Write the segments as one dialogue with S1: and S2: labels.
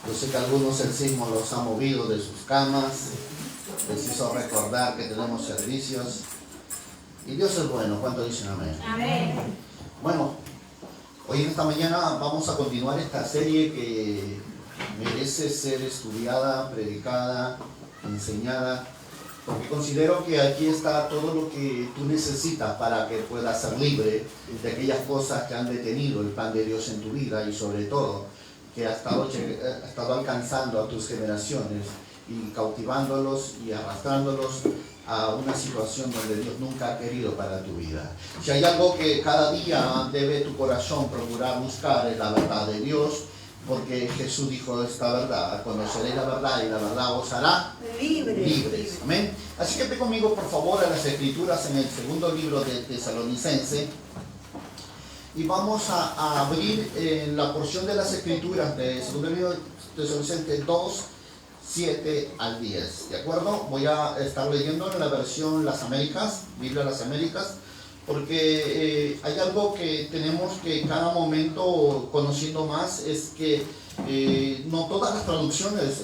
S1: Yo sé que algunos el sismo los ha movido de sus camas, les hizo recordar que tenemos servicios. Y Dios es bueno. ¿Cuánto dicen amén?
S2: Amén.
S1: Bueno, hoy en esta mañana vamos a continuar esta serie que merece ser estudiada, predicada, enseñada, porque considero que aquí está todo lo que tú necesitas para que puedas ser libre de aquellas cosas que han detenido el plan de Dios en tu vida y sobre todo que ha estado alcanzando a tus generaciones y cautivándolos y arrastrándolos a una situación donde Dios nunca ha querido para tu vida. Si hay algo que cada día debe tu corazón procurar buscar es la verdad de Dios, porque Jesús dijo esta verdad: conoceréis la verdad y la verdad os hará libres. Amén. Así que ve conmigo por favor a las Escrituras en el segundo libro de Tesalonicense y vamos a abrir en la porción de las Escrituras de segundo libro de Tesalonicenses 2, 7 al 10, ¿de acuerdo? Voy a estar leyendo en la versión Las Américas, Biblia Las Américas, porque hay algo que tenemos que cada momento conociendo más, es que no todas las traducciones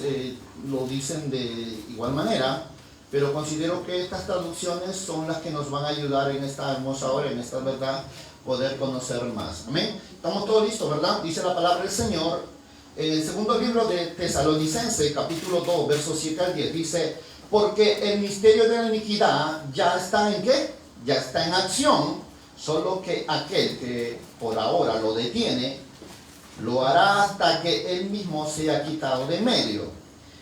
S1: lo dicen de igual manera, pero considero que estas traducciones son las que nos van a ayudar en esta hermosa hora, en esta verdad, poder conocer más. Amén. Estamos todos listos, ¿verdad? Dice la palabra del Señor. En el segundo libro de Tesalonicenses, capítulo 2, versos 7 al 10, dice: porque el misterio de la iniquidad ya está ¿en qué? Ya está en acción, solo que aquel que por ahora lo detiene, lo hará hasta que él mismo sea quitado de medio.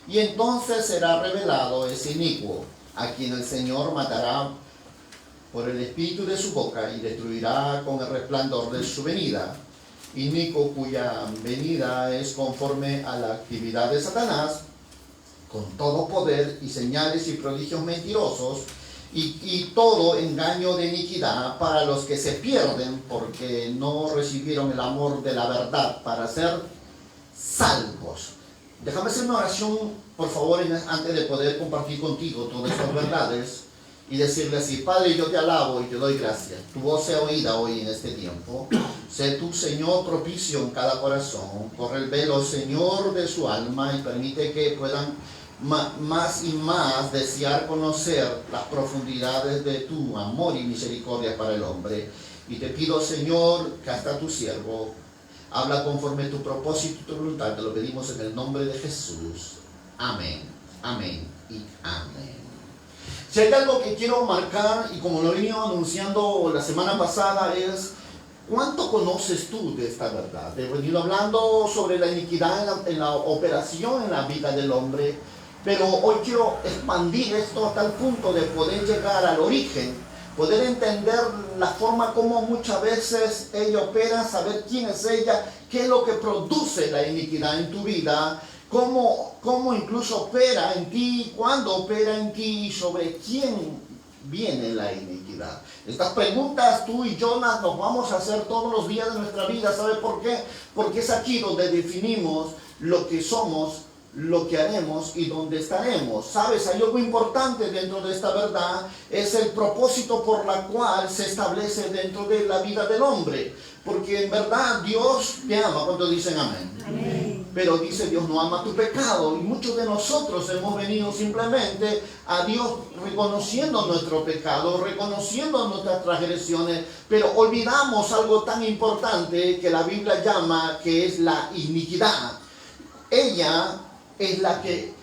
S1: Y entonces será revelado ese inicuo, a quien el Señor matará por el espíritu de su boca y destruirá con el resplandor de su venida. Inicuo cuya venida es conforme a la actividad de Satanás, con todo poder y señales y prodigios mentirosos, y todo engaño de iniquidad para los que se pierden porque no recibieron el amor de la verdad para ser salvos. Déjame hacer una oración, por favor, antes de poder compartir contigo todas estas verdades y decirle así: Padre, yo te alabo y te doy gracias. Tu voz sea oída hoy en este tiempo. Sé tú, Señor, propicio en cada corazón. Corre el velo, Señor, de su alma y permite que puedan más y más desear conocer las profundidades de tu amor y misericordia para el hombre. Y te pido, Señor, que hasta tu siervo habla conforme a tu propósito y tu voluntad. Te lo pedimos en el nombre de Jesús. Amén, amén y amén. Si hay algo que quiero marcar, y como lo he venido anunciando la semana pasada, es: ¿cuánto conoces tú de esta verdad? He venido hablando sobre la iniquidad en la operación en la vida del hombre, pero hoy quiero expandir esto a tal punto de poder llegar al origen, poder entender la forma como muchas veces ella opera, saber quién es ella, qué es lo que produce la iniquidad en tu vida, cómo incluso opera en ti, cuándo opera en ti y sobre quién viene la iniquidad. Estas preguntas tú y yo nos vamos a hacer todos los días de nuestra vida. ¿Sabe por qué? Porque es aquí donde definimos lo que somos, lo que haremos y dónde estaremos. ¿Sabes? Hay algo importante dentro de esta verdad, es el propósito por la cual se establece dentro de la vida del hombre. Porque en verdad Dios te ama. ¿Cuántos dicen amén? Amén. Pero dice: Dios no ama tu pecado, y muchos de nosotros hemos venido simplemente a Dios reconociendo nuestro pecado, reconociendo nuestras transgresiones, pero olvidamos algo tan importante que la Biblia llama, que es la iniquidad. Ella es la que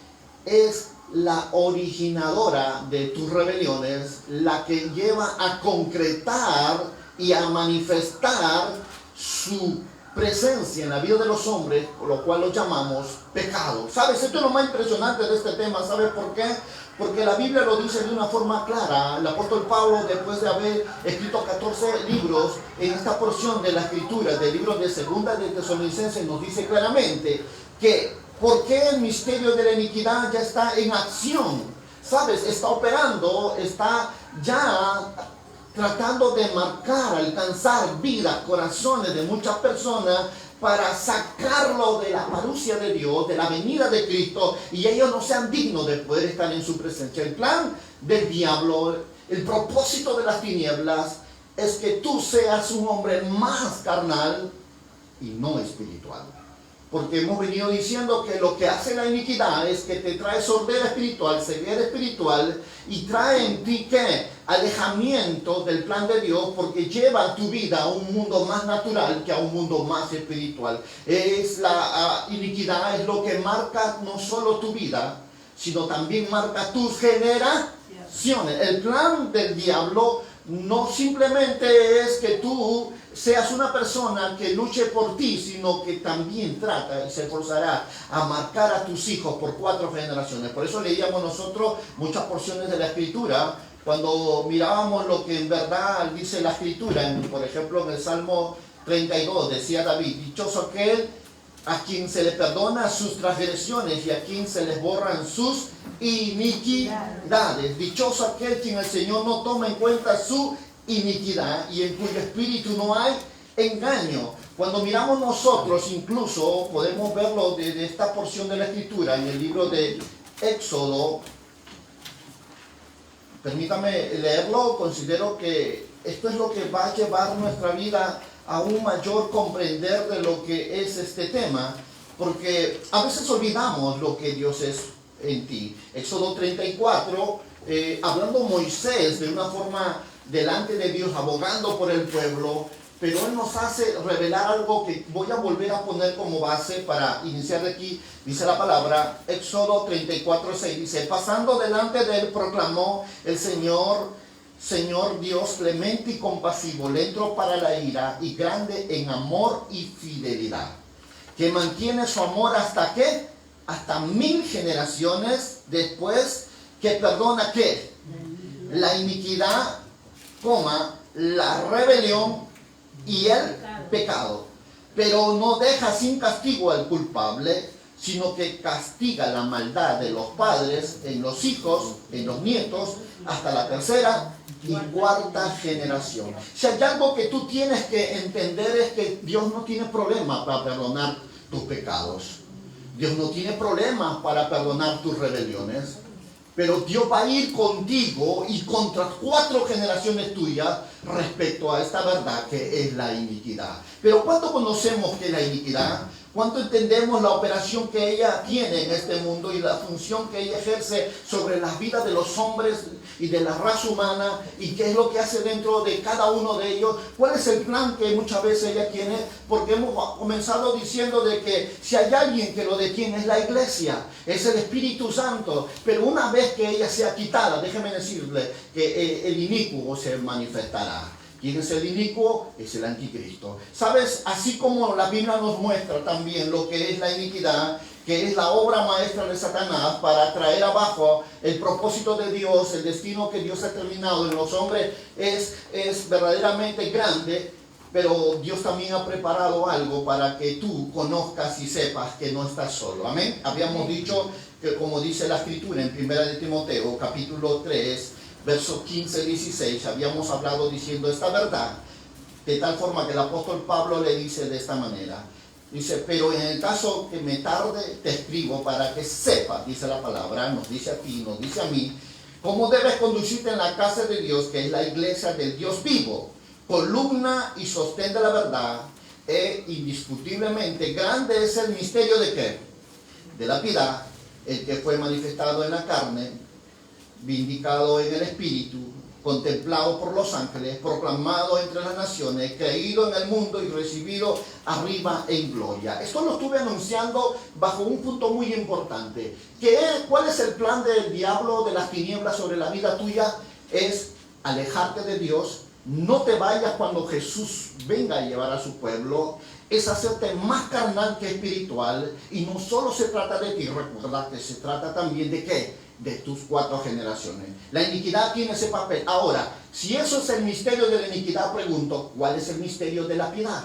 S1: es la originadora de tus rebeliones, la que lleva a concretar y a manifestar su presencia en la vida de los hombres, por lo cual lo llamamos pecado. ¿Sabes? Esto es lo más impresionante de este tema. ¿Sabes por qué? Porque la Biblia lo dice de una forma clara. El apóstol Pablo, después de haber escrito 14 libros en esta porción de la Escritura, del libro de Segunda de Tesalonicenses, nos dice claramente que ¿por qué el misterio de la iniquidad ya está en acción? ¿Sabes? Está operando, está ya tratando de marcar, alcanzar vidas, corazones de muchas personas para sacarlo de la parucia de Dios, de la venida de Cristo, y ellos no sean dignos de poder estar en su presencia. El plan del diablo, el propósito de las tinieblas es que tú seas un hombre más carnal y no espiritual. Porque hemos venido diciendo que lo que hace la iniquidad es que te trae sordera espiritual, ceguera espiritual, y trae en ti, ¿qué? Alejamiento del plan de Dios, porque lleva tu vida a un mundo más natural que a un mundo más espiritual. La iniquidad es lo que marca no solo tu vida, sino también marca tus generaciones. El plan del diablo no simplemente es que tú seas una persona que luche por ti, sino que también trata y se esforzará a marcar a tus hijos por 4 generaciones. Por eso leíamos nosotros muchas porciones de la Escritura, cuando mirábamos lo que en verdad dice la Escritura. Por ejemplo, en el Salmo 32 decía David: dichoso aquel a quien se le perdona sus transgresiones y a quien se les borran sus iniquidades. Dichoso aquel quien el Señor no toma en cuenta su iniquidad y en cuyo espíritu no hay engaño. Cuando miramos nosotros, incluso podemos verlo de esta porción de la Escritura en el libro de Éxodo. Permítame leerlo. Considero que esto es lo que va a llevar nuestra vida a un mayor comprender de lo que es este tema, porque a veces olvidamos lo que Dios es en ti. Éxodo 34, hablando Moisés de una forma delante de Dios, abogando por el pueblo, pero Él nos hace revelar algo que voy a volver a poner como base para iniciar de aquí. Dice la palabra, Éxodo 34, 6, dice: pasando delante de Él proclamó el Señor Dios clemente y compasivo, lento para la ira y grande en amor y fidelidad, que mantiene su amor hasta ¿qué? Hasta 1000 generaciones después, que perdona ¿qué? La iniquidad, la rebelión y el pecado, pero no deja sin castigo al culpable, sino que castiga la maldad de los padres en los hijos, en los nietos, hasta la 3ª y 4ª generación. Si hay algo que tú tienes que entender es que Dios no tiene problema para perdonar tus pecados. Dios no tiene problemas para perdonar tus rebeliones. Pero Dios va a ir contigo y contra 4 generaciones tuyas respecto a esta verdad que es la iniquidad. Pero ¿cuánto conocemos que es la iniquidad? ¿Cuánto entendemos la operación que ella tiene en este mundo y la función que ella ejerce sobre las vidas de los hombres y de la raza humana, y qué es lo que hace dentro de cada uno de ellos? ¿Cuál es el plan que muchas veces ella tiene? Porque hemos comenzado diciendo de que si hay alguien que lo detiene es la iglesia, es el Espíritu Santo. Pero una vez que ella sea quitada, déjeme decirle que el inicuo se manifestará. ¿Quién es el inicuo? Es el anticristo. ¿Sabes? Así como la Biblia nos muestra también lo que es la iniquidad, que es la obra maestra de Satanás para traer abajo el propósito de Dios, el destino que Dios ha terminado en los hombres, es verdaderamente grande. Pero Dios también ha preparado algo para que tú conozcas y sepas que no estás solo. Amén. Habíamos dicho que, como dice la Escritura en 1 de Timoteo, capítulo 3, versos 15-16, habíamos hablado diciendo esta verdad, de tal forma que el apóstol Pablo le dice de esta manera. Dice: pero en el caso que me tarde, te escribo para que sepas, dice la palabra, nos dice a ti, nos dice a mí, cómo debes conducirte en la casa de Dios, que es la iglesia del Dios vivo, columna y sostén de la verdad, e indiscutiblemente grande es el misterio de ¿qué? De la piedad, el que fue manifestado en la carne, vindicado en el Espíritu, contemplado por los ángeles, proclamado entre las naciones, creído en el mundo y recibido arriba en gloria. Esto lo estuve anunciando bajo un punto muy importante. ¿Cuál es el plan del diablo, de las tinieblas sobre la vida tuya? Es alejarte de Dios. No te vayas cuando Jesús venga a llevar a su pueblo. Es hacerte más carnal que espiritual. Y no solo se trata de ti, recuerda que se trata también de ¿qué? De tus 4 generaciones. La iniquidad tiene ese papel. Ahora, si eso es el misterio de la iniquidad, pregunto, ¿cuál es el misterio de la piedad?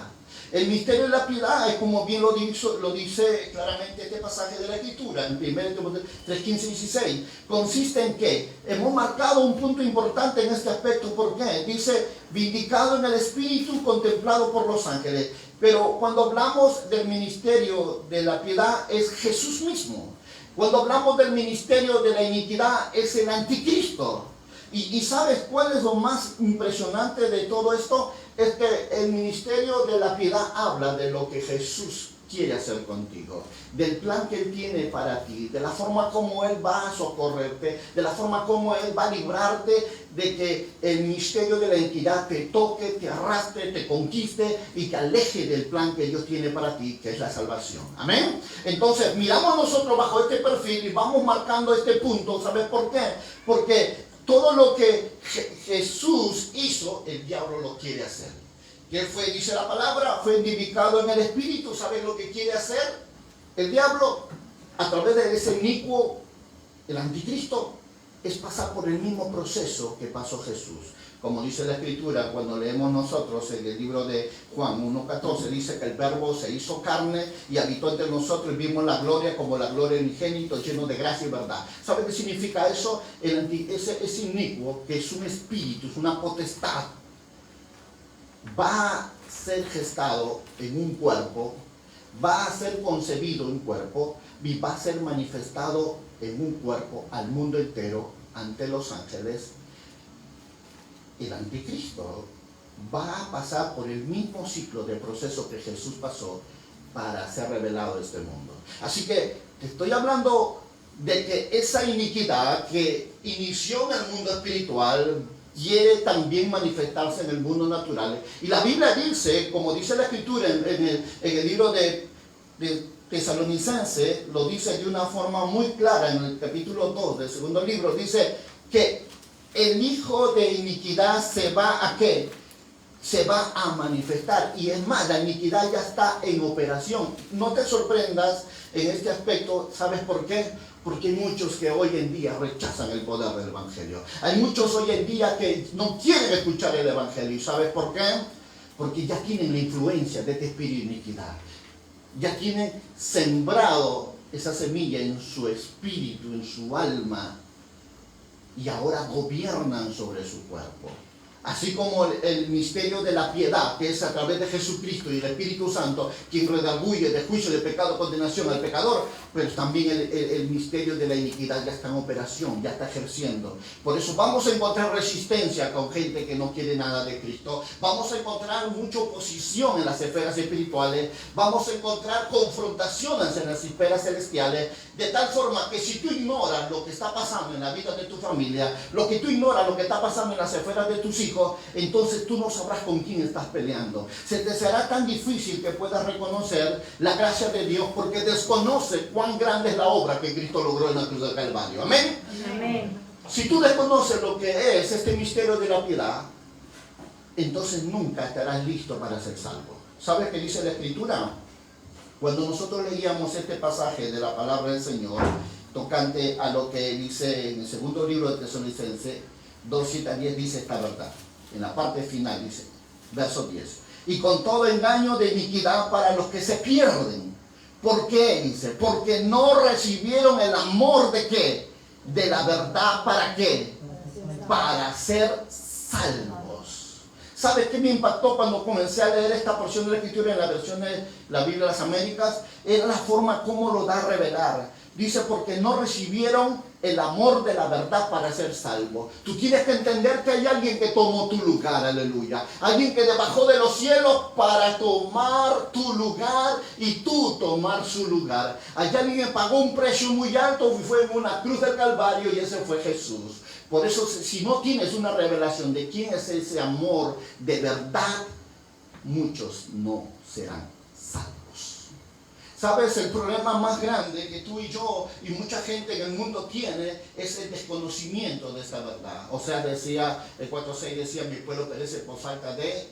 S1: El misterio de la piedad es, como bien lo dice claramente este pasaje de la Escritura, en 1 Timoteo 3, 15 y 16. Consiste en que hemos marcado un punto importante en este aspecto. ¿Por qué? Dice, vindicado en el Espíritu, contemplado por los ángeles. Pero cuando hablamos del ministerio de la piedad, es Jesús mismo. Cuando hablamos del ministerio de la iniquidad, es el anticristo. Y ¿sabes cuál es lo más impresionante de todo esto? Es que el ministerio de la piedad habla de lo que Jesús quiere hacer contigo, del plan que Él tiene para ti, de la forma como Él va a socorrerte, de la forma como Él va a librarte de que el misterio de la iniquidad te toque, te arrastre, te conquiste y te aleje del plan que Dios tiene para ti, que es la salvación. Amén. Entonces, miramos nosotros bajo este perfil y vamos marcando este punto. ¿Sabes por qué? Porque todo lo que Jesús hizo, el diablo lo quiere hacer. Que fue, dice la palabra, fue vivificado en el Espíritu. ¿Sabes lo que quiere hacer el diablo? A través de ese inicuo, el anticristo, es pasar por el mismo proceso que pasó Jesús. Como dice la Escritura, cuando leemos nosotros en el libro de Juan 1:14, dice que el Verbo se hizo carne y habitó entre nosotros y vimos la gloria como la gloria del unigénito, lleno de gracia y verdad. ¿Sabe qué significa eso? Ese inicuo, que es un espíritu, es una potestad, va a ser gestado en un cuerpo, va a ser concebido en un cuerpo y va a ser manifestado en un cuerpo al mundo entero ante los ángeles. El anticristo va a pasar por el mismo ciclo de proceso que Jesús pasó para ser revelado a este mundo. Así que te estoy hablando de que esa iniquidad que inició en el mundo espiritual quiere también manifestarse en el mundo natural. Y la Biblia dice, como dice la Escritura en el libro de Tesalonicense, lo dice de una forma muy clara en el capítulo 2 del segundo libro, dice que el hijo de iniquidad se va a ¿qué? Se va a manifestar. Y es más, la iniquidad ya está en operación. No te sorprendas en este aspecto. ¿Sabes por qué? Porque hay muchos que hoy en día rechazan el poder del Evangelio. Hay muchos hoy en día que no quieren escuchar el Evangelio. ¿Y sabes por qué? Porque ya tienen la influencia de este espíritu de iniquidad. Ya tienen sembrado esa semilla en su espíritu, en su alma. Y ahora gobiernan sobre su cuerpo. Así como el misterio de la piedad, que es a través de Jesucristo y el Espíritu Santo, quien redarguye de juicio, de pecado, condenación al pecador, pero también el misterio de la iniquidad ya está en operación, ya está ejerciendo. Por eso vamos a encontrar resistencia con gente que no quiere nada de Cristo. Vamos a encontrar mucha oposición en las esferas espirituales. Vamos a encontrar confrontaciones en las esferas celestiales, de tal forma que si tú ignoras lo que está pasando en la vida de tu familia, lo que tú ignoras lo que está pasando en las esferas de tus hijos, entonces tú no sabrás con quién estás peleando. Se te será tan difícil que puedas reconocer la gracia de Dios porque desconoce cuán grande es la obra que Cristo logró en la cruz del Calvario. Amén. Amén. Si tú desconoces lo que es este misterio de la piedad, entonces nunca estarás listo para ser salvo. ¿Sabes qué dice la Escritura? Cuando nosotros leíamos este pasaje de la palabra del Señor, tocante a lo que dice en el segundo libro de Tesalonicenses 2:7-10, dice esta verdad. En la parte final dice, verso 10. Y con todo engaño de iniquidad para los que se pierden. ¿Por qué? Dice, porque no recibieron el amor de ¿qué? De la verdad. ¿Para qué? Para ser salvos. ¿Sabes qué me impactó cuando comencé a leer esta porción de la Escritura en la versión de la Biblia de las Américas? Era la forma como lo da a revelar. Dice, porque no recibieron el amor de la verdad para ser salvo. Tú tienes que entender que hay alguien que tomó tu lugar, aleluya. Alguien que bajó de los cielos para tomar tu lugar y tú tomar su lugar. Hay alguien que pagó un precio muy alto y fue en una cruz del Calvario y ese fue Jesús. Por eso, si no tienes una revelación de quién es ese amor de verdad, muchos no serán salvos. ¿Sabes? El problema más grande que tú y yo y mucha gente en el mundo tiene es el desconocimiento de esta verdad. O sea, decía, el 4:6 decía, mi pueblo perece por falta de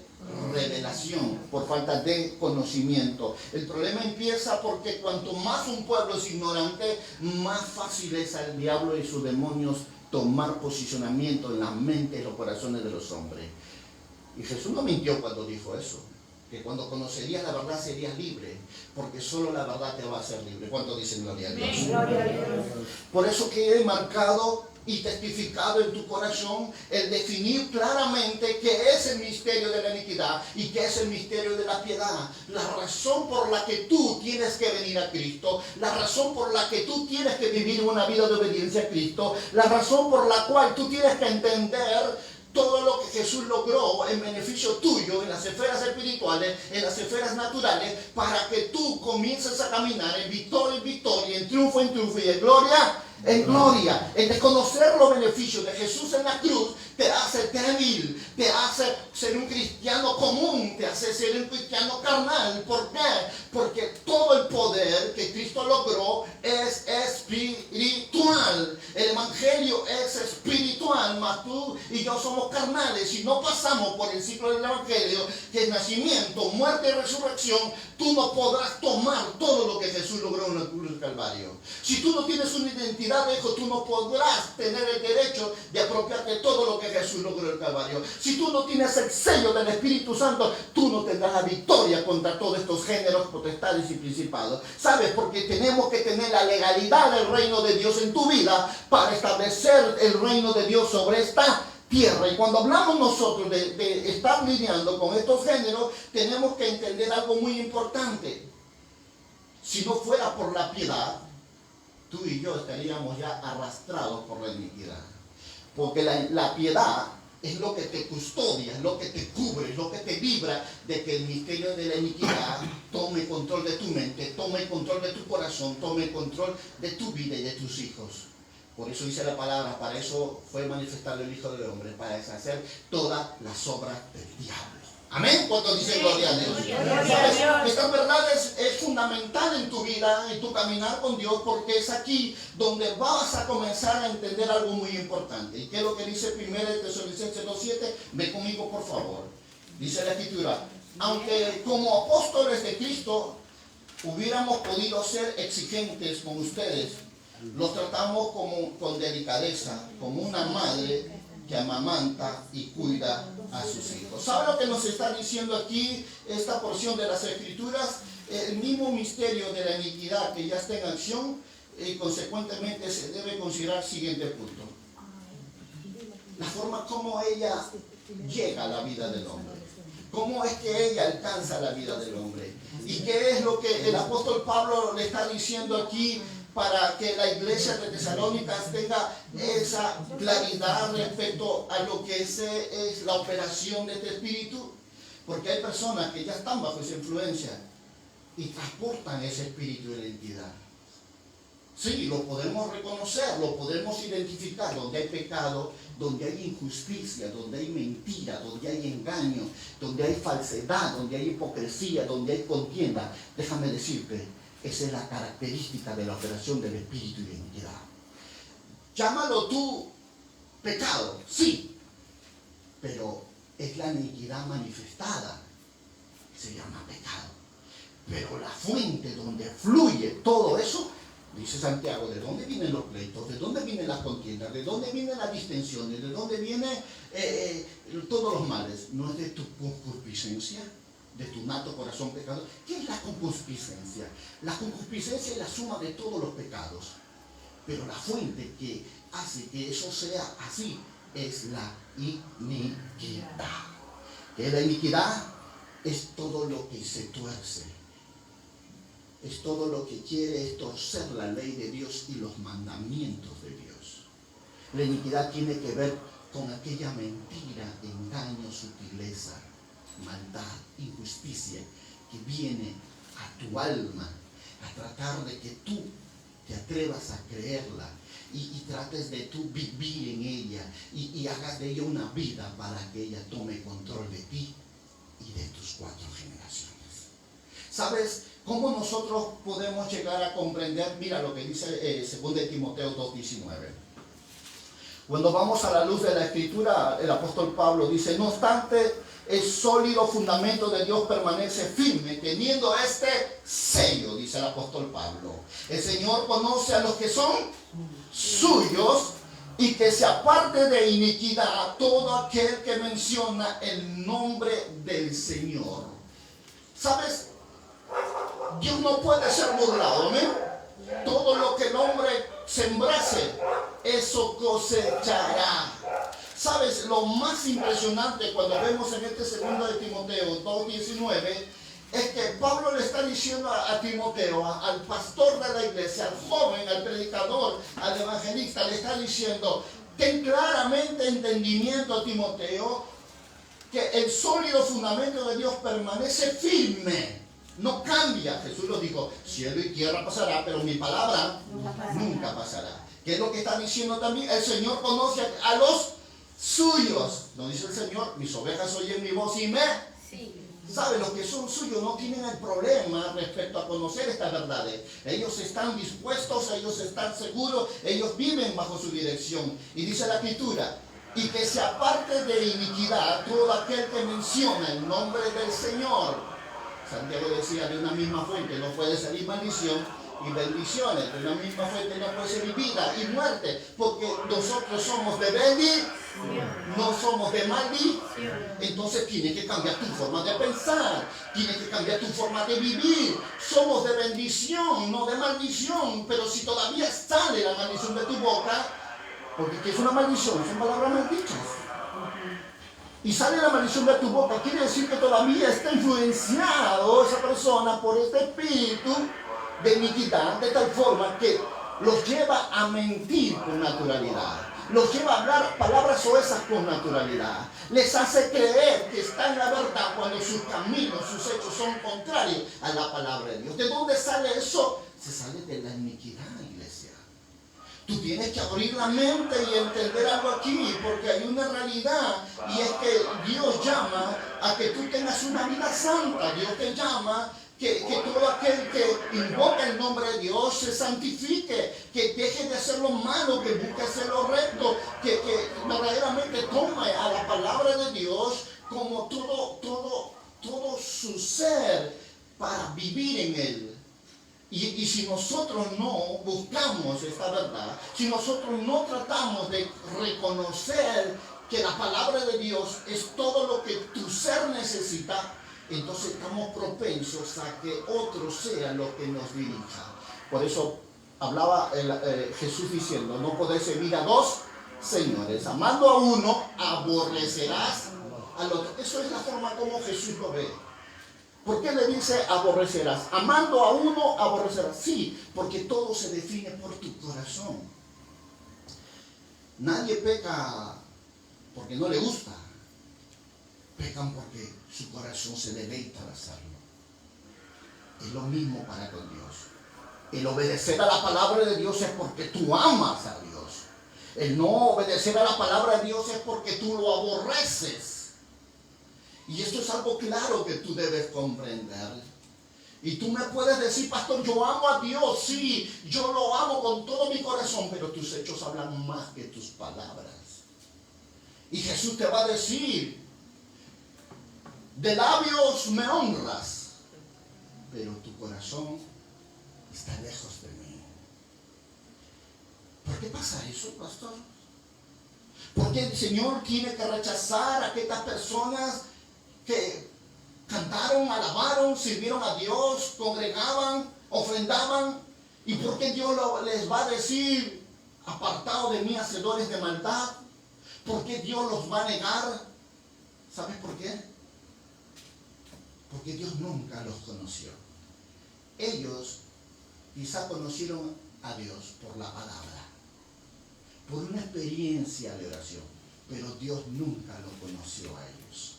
S1: revelación, por falta de conocimiento. El problema empieza porque cuanto más un pueblo es ignorante, más fácil es al diablo y sus demonios tomar posicionamiento en la mente y los corazones de los hombres. Y Jesús no mintió cuando dijo eso. Que cuando conocerías la verdad serías libre, porque solo la verdad te va a hacer libre. ¿Cuánto dicen gloria a Dios? Gloria a Dios. Por eso que he marcado y testificado en tu corazón el definir claramente qué es el misterio de la iniquidad y qué es el misterio de la piedad. La razón por la que tú tienes que venir a Cristo, la razón por la que tú tienes que vivir una vida de obediencia a Cristo, la razón por la cual tú tienes que entender todo lo que Jesús logró en beneficio tuyo, en las esferas espirituales, en las esferas naturales, para que tú comiences a caminar en victoria, en triunfo y de gloria en gloria. El desconocer los beneficios de Jesús en la cruz te hace débil, te hace ser un cristiano común, te hace ser un cristiano carnal. ¿Por qué? Porque todo el poder que Cristo logró es espiritual. El evangelio es espiritual, mas tú y yo somos carnales. Si no pasamos por el ciclo del evangelio, que es nacimiento, muerte y resurrección, tú no podrás tomar todo lo que Jesús logró en la cruz del Calvario. Si tú no tienes una identidad de hijo, tú no podrás tener el derecho de apropiarte de todo lo que Jesús logró en el Calvario. Si tú no tienes el sello del Espíritu Santo, tú no tendrás la victoria contra todos estos géneros, potestades y principados. ¿Sabes? Porque tenemos que tener la legalidad del reino de Dios en tu vida para establecer el reino de Dios sobre esta tierra. Y cuando hablamos nosotros de estar lidiando con estos géneros, tenemos que entender algo muy importante. Si no fuera por la piedad, tú y yo estaríamos ya arrastrados por la iniquidad. Porque la piedad es lo que te custodia, es lo que te cubre, es lo que te libra de que el misterio de la iniquidad tome control de tu mente, tome control de tu corazón, tome control de tu vida y de tus hijos. Por eso dice la palabra, para eso fue manifestado el Hijo del Hombre, para deshacer todas las obras del diablo. Amén. ¿Cuántos dicen gloria a Dios? ¿Sabes? Esta verdad es fundamental en tu vida, en tu caminar con Dios, porque es aquí donde vas a comenzar a entender algo muy importante. ¿Y qué es lo que dice 1 Tesalonicenses 2:7? Ve conmigo, por favor. Dice la Escritura: aunque como apóstoles de Cristo hubiéramos podido ser exigentes con ustedes, los tratamos con delicadeza, como una madre que amamanta y cuida a sus hijos. ¿Sabe lo que nos está diciendo aquí esta porción de las Escrituras? El mismo misterio de la iniquidad que ya está en acción, y consecuentemente se debe considerar el siguiente punto: la forma como ella llega a la vida del hombre, cómo es que ella alcanza la vida del hombre, y qué es lo que el apóstol Pablo le está diciendo aquí para que la iglesia de Tesalónica tenga esa claridad respecto a lo que es la operación de este espíritu. Porque hay personas que ya están bajo esa influencia y transportan ese espíritu de la identidad. Sí, lo podemos reconocer, lo podemos identificar donde hay pecado, donde hay injusticia, donde hay mentira, donde hay engaño, donde hay falsedad, donde hay hipocresía, donde hay contienda. Déjame decirte, esa es la característica de la operación del espíritu de iniquidad. Llámalo tú pecado, sí, pero es la iniquidad manifestada, se llama pecado. Pero la fuente donde fluye todo eso, dice Santiago, ¿de dónde vienen los pleitos? ¿De dónde vienen las contiendas? ¿De dónde vienen las distensiones? ¿De dónde vienen todos los males? ¿No es de tu concupiscencia? ¿De tu nato corazón pecador? ¿Qué es la concupiscencia? La concupiscencia es la suma de todos los pecados. Pero la fuente que hace que eso sea así es la iniquidad. ¿Qué es la iniquidad? Es todo lo que se tuerce. Es todo lo que quiere torcer la ley de Dios y los mandamientos de Dios. La iniquidad tiene que ver con aquella mentira, engaño, sutileza, maldad, injusticia que viene a tu alma a tratar de que tú te atrevas a creerla y trates de tú vivir en ella y hagas de ella una vida para que ella tome control de ti y de tus 4 generaciones. ¿Sabes cómo nosotros podemos llegar a comprender? Mira lo que dice 2 Timoteo 2:19. Cuando vamos a la luz de la Escritura, el apóstol Pablo dice: no obstante, el sólido fundamento de Dios permanece firme, teniendo este sello, dice el apóstol Pablo: el Señor conoce a los que son suyos, y que se aparte de iniquidad a todo aquel que menciona el nombre del Señor. ¿Sabes? Dios no puede ser burlado, ¿no? Todo lo que el hombre sembrase, eso cosechará. ¿Sabes? Lo más impresionante cuando vemos en este 2 de Timoteo 2:19 es que Pablo le está diciendo a Timoteo, al pastor de la iglesia, al joven, al predicador, al evangelista, le está diciendo: Ten claramente entendimiento, Timoteo, que el sólido fundamento de Dios permanece firme, no cambia. Jesús lo dijo, cielo y tierra pasará, pero mi palabra nunca pasará. ¿Qué es lo que está diciendo también? El Señor conoce a los suyos. No dice el Señor, mis ovejas oyen mi voz y me... Sí. ¿Sabe? Los que son suyos no tienen el problema respecto a conocer estas verdades. Ellos están dispuestos, ellos están seguros, ellos viven bajo su dirección. Y dice la Escritura, y que se aparte de iniquidad todo aquel que menciona el nombre del Señor. Santiago decía, de una misma fuente no puede salir maldición y bendiciones. De una misma fuente no puede salir vida y muerte. Porque nosotros somos de bendición, no somos de maldición. Entonces tienes que cambiar tu forma de pensar, tienes que cambiar tu forma de vivir. Somos de bendición, no de maldición. Pero si todavía sale la maldición de tu boca, porque ¿qué es una maldición? Son palabras maldichas. Y sale la maldición de tu boca, quiere decir que todavía está influenciado esa persona por este espíritu de iniquidad, de tal forma que los lleva a mentir con naturalidad, los lleva a hablar palabras soezas con naturalidad, les hace creer que está en la verdad cuando sus caminos, sus hechos son contrarios a la palabra de Dios. ¿De dónde sale eso? Se sale de la iniquidad, iglesia. Tú tienes que abrir la mente y entender algo aquí, porque hay una realidad, y es que Dios llama a que tú tengas una vida santa. Dios te llama que todo aquel que invoca el nombre de Dios se santifique, que deje de hacer lo malo, que busque hacer lo recto, que verdaderamente tome a la palabra de Dios como todo su ser para vivir en él. Y si nosotros no buscamos esta verdad, si nosotros no tratamos de reconocer que la palabra de Dios es todo lo que tu ser necesita, entonces estamos propensos a que otro sea lo que nos dirija. Por eso hablaba Jesús diciendo, no podés servir a dos señores. Amando a uno, aborrecerás al otro. Eso es la forma como Jesús lo ve. ¿Por qué le dice aborrecerás? Amando a uno, aborrecerás. Sí, porque todo se define por tu corazón. Nadie peca porque no le gusta. Pecan porque su corazón se deleita al hacerlo. Es lo mismo para con Dios. El obedecer a la palabra de Dios es porque tú amas a Dios. El no obedecer a la palabra de Dios es porque tú lo aborreces. Y esto es algo claro que tú debes comprender. Y tú me puedes decir, pastor, yo amo a Dios, sí, yo lo amo con todo mi corazón, pero tus hechos hablan más que tus palabras. Y Jesús te va a decir, de labios me honras, pero tu corazón está lejos de mí. ¿Por qué pasa eso, pastor? Porque el Señor tiene que rechazar a aquellas personas que cantaron, alabaron, sirvieron a Dios, congregaban, ofrendaban. ¿Y por qué Dios les va a decir, apartados de mí, hacedores de maldad? ¿Por qué Dios los va a negar? ¿Sabes por qué? Porque Dios nunca los conoció. Ellos quizá conocieron a Dios por la palabra, por una experiencia de oración, pero Dios nunca lo conoció a ellos.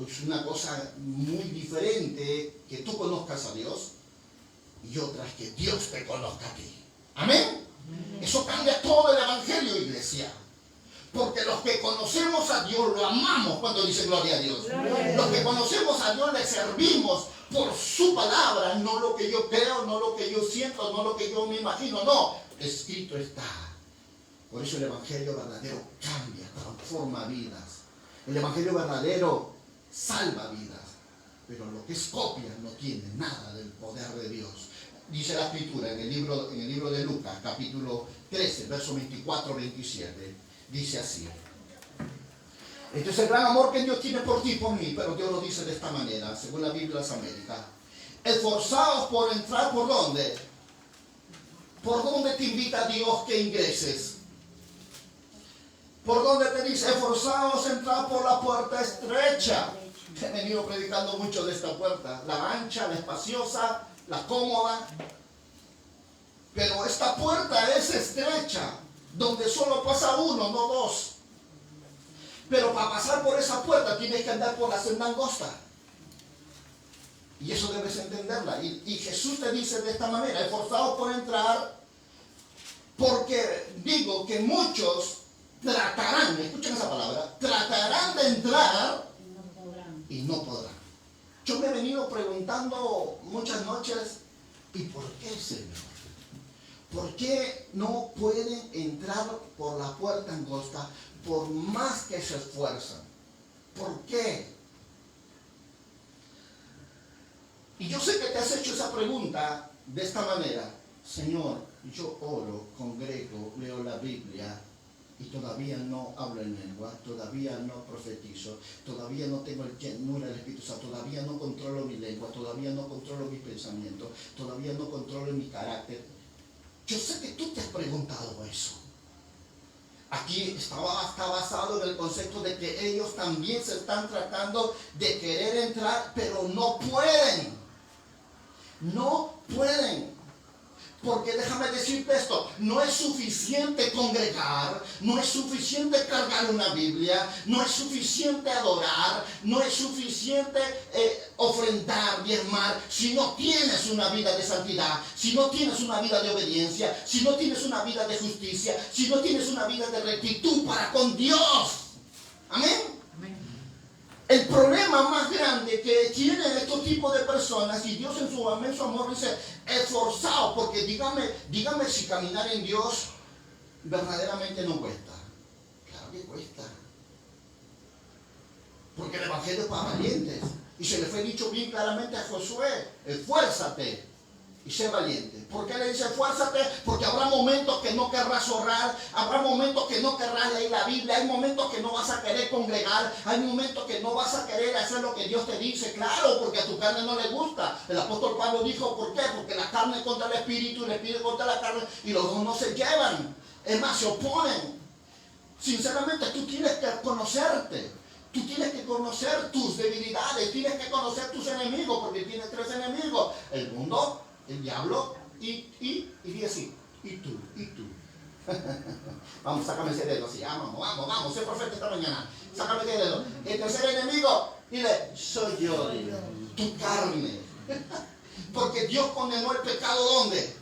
S1: Es una cosa muy diferente que tú conozcas a Dios y otra es que Dios te conozca a ti. ¿Amén? Eso cambia todo el evangelio, iglesia. Porque los que conocemos a Dios lo amamos cuando dice gloria a Dios. Los que conocemos a Dios le servimos por su palabra, no lo que yo creo, no lo que yo siento, no lo que yo me imagino, no. Escrito está. Por eso el evangelio verdadero cambia, transforma vidas. El evangelio verdadero salva vidas, pero lo que es copia no tiene nada del poder de Dios. Dice la Escritura en el libro de Lucas, capítulo 13, verso 24-27, dice así. Este es el gran amor que Dios tiene por ti y por mí, pero Dios lo dice de esta manera, según la Biblia de las Américas. Esforzaos por entrar, ¿por dónde? ¿Por dónde te invita Dios que ingreses? ¿Por dónde te dice? Esforzaos a entrar por la puerta estrecha. He venido predicando mucho de esta puerta, la ancha, la espaciosa, la cómoda. Pero esta puerta es estrecha. donde solo pasa uno, no dos. Pero para pasar por esa puerta tienes que andar por la senda angosta. Y eso debes entenderla. Y Jesús te dice de esta manera: esforzados por entrar, porque digo que muchos tratarán, escuchen esa palabra, tratarán de entrar y no podrán. Yo me he venido preguntando muchas noches, ¿y por qué, Señor? ¿Por qué no pueden entrar por la puerta angosta por más que se esfuerzan? ¿Por qué? Y yo sé que te has hecho esa pregunta de esta manera: Señor, yo oro, congrego, leo la Biblia y todavía no hablo en lengua, todavía no profetizo, todavía no tengo el llenura del Espíritu Santo, todavía no controlo mi lengua, todavía no controlo mis pensamientos, todavía no controlo mi carácter. Yo sé que tú te has preguntado eso. Aquí está basado en el concepto de que ellos también se están tratando de querer entrar, pero no pueden. No pueden. Porque déjame decirte esto: no es suficiente congregar, no es suficiente cargar una Biblia, no es suficiente adorar, no es suficiente ofrendar, diezmar, si no tienes una vida de santidad, si no tienes una vida de obediencia, si no tienes una vida de justicia, si no tienes una vida de rectitud para con Dios. Amén. El problema más grande que tienen estos tipos de personas, y Dios en su inmenso amor dice: esforzado, porque dígame si caminar en Dios verdaderamente no cuesta. Claro que cuesta. Porque el Evangelio es para valientes. Y se le fue dicho bien claramente a Josué: esfuérzate y sé valiente. ¿Por qué le dice esfuérzate? Porque habrá momentos que no querrás orar, habrá momentos que no querrás leer la Biblia, hay momentos que no vas a querer congregar, hay momentos que no vas a querer hacer lo que Dios te dice. Claro, porque a tu carne no le gusta. El apóstol Pablo dijo: ¿por qué? Porque la carne contra el espíritu y el espíritu contra la carne, y los dos no se llevan. Es más, se oponen. Sinceramente, tú tienes que conocerte. Tú tienes que conocer tus debilidades, tienes que conocer tus enemigos, porque tienes tres enemigos: el mundo, el diablo y así, y tú. Vamos, sácame ese dedo así, vamos, sé profeta esta mañana, sácame ese dedo. El tercer enemigo, dile: soy yo, dile, tu carne. Porque Dios condenó el pecado, ¿dónde?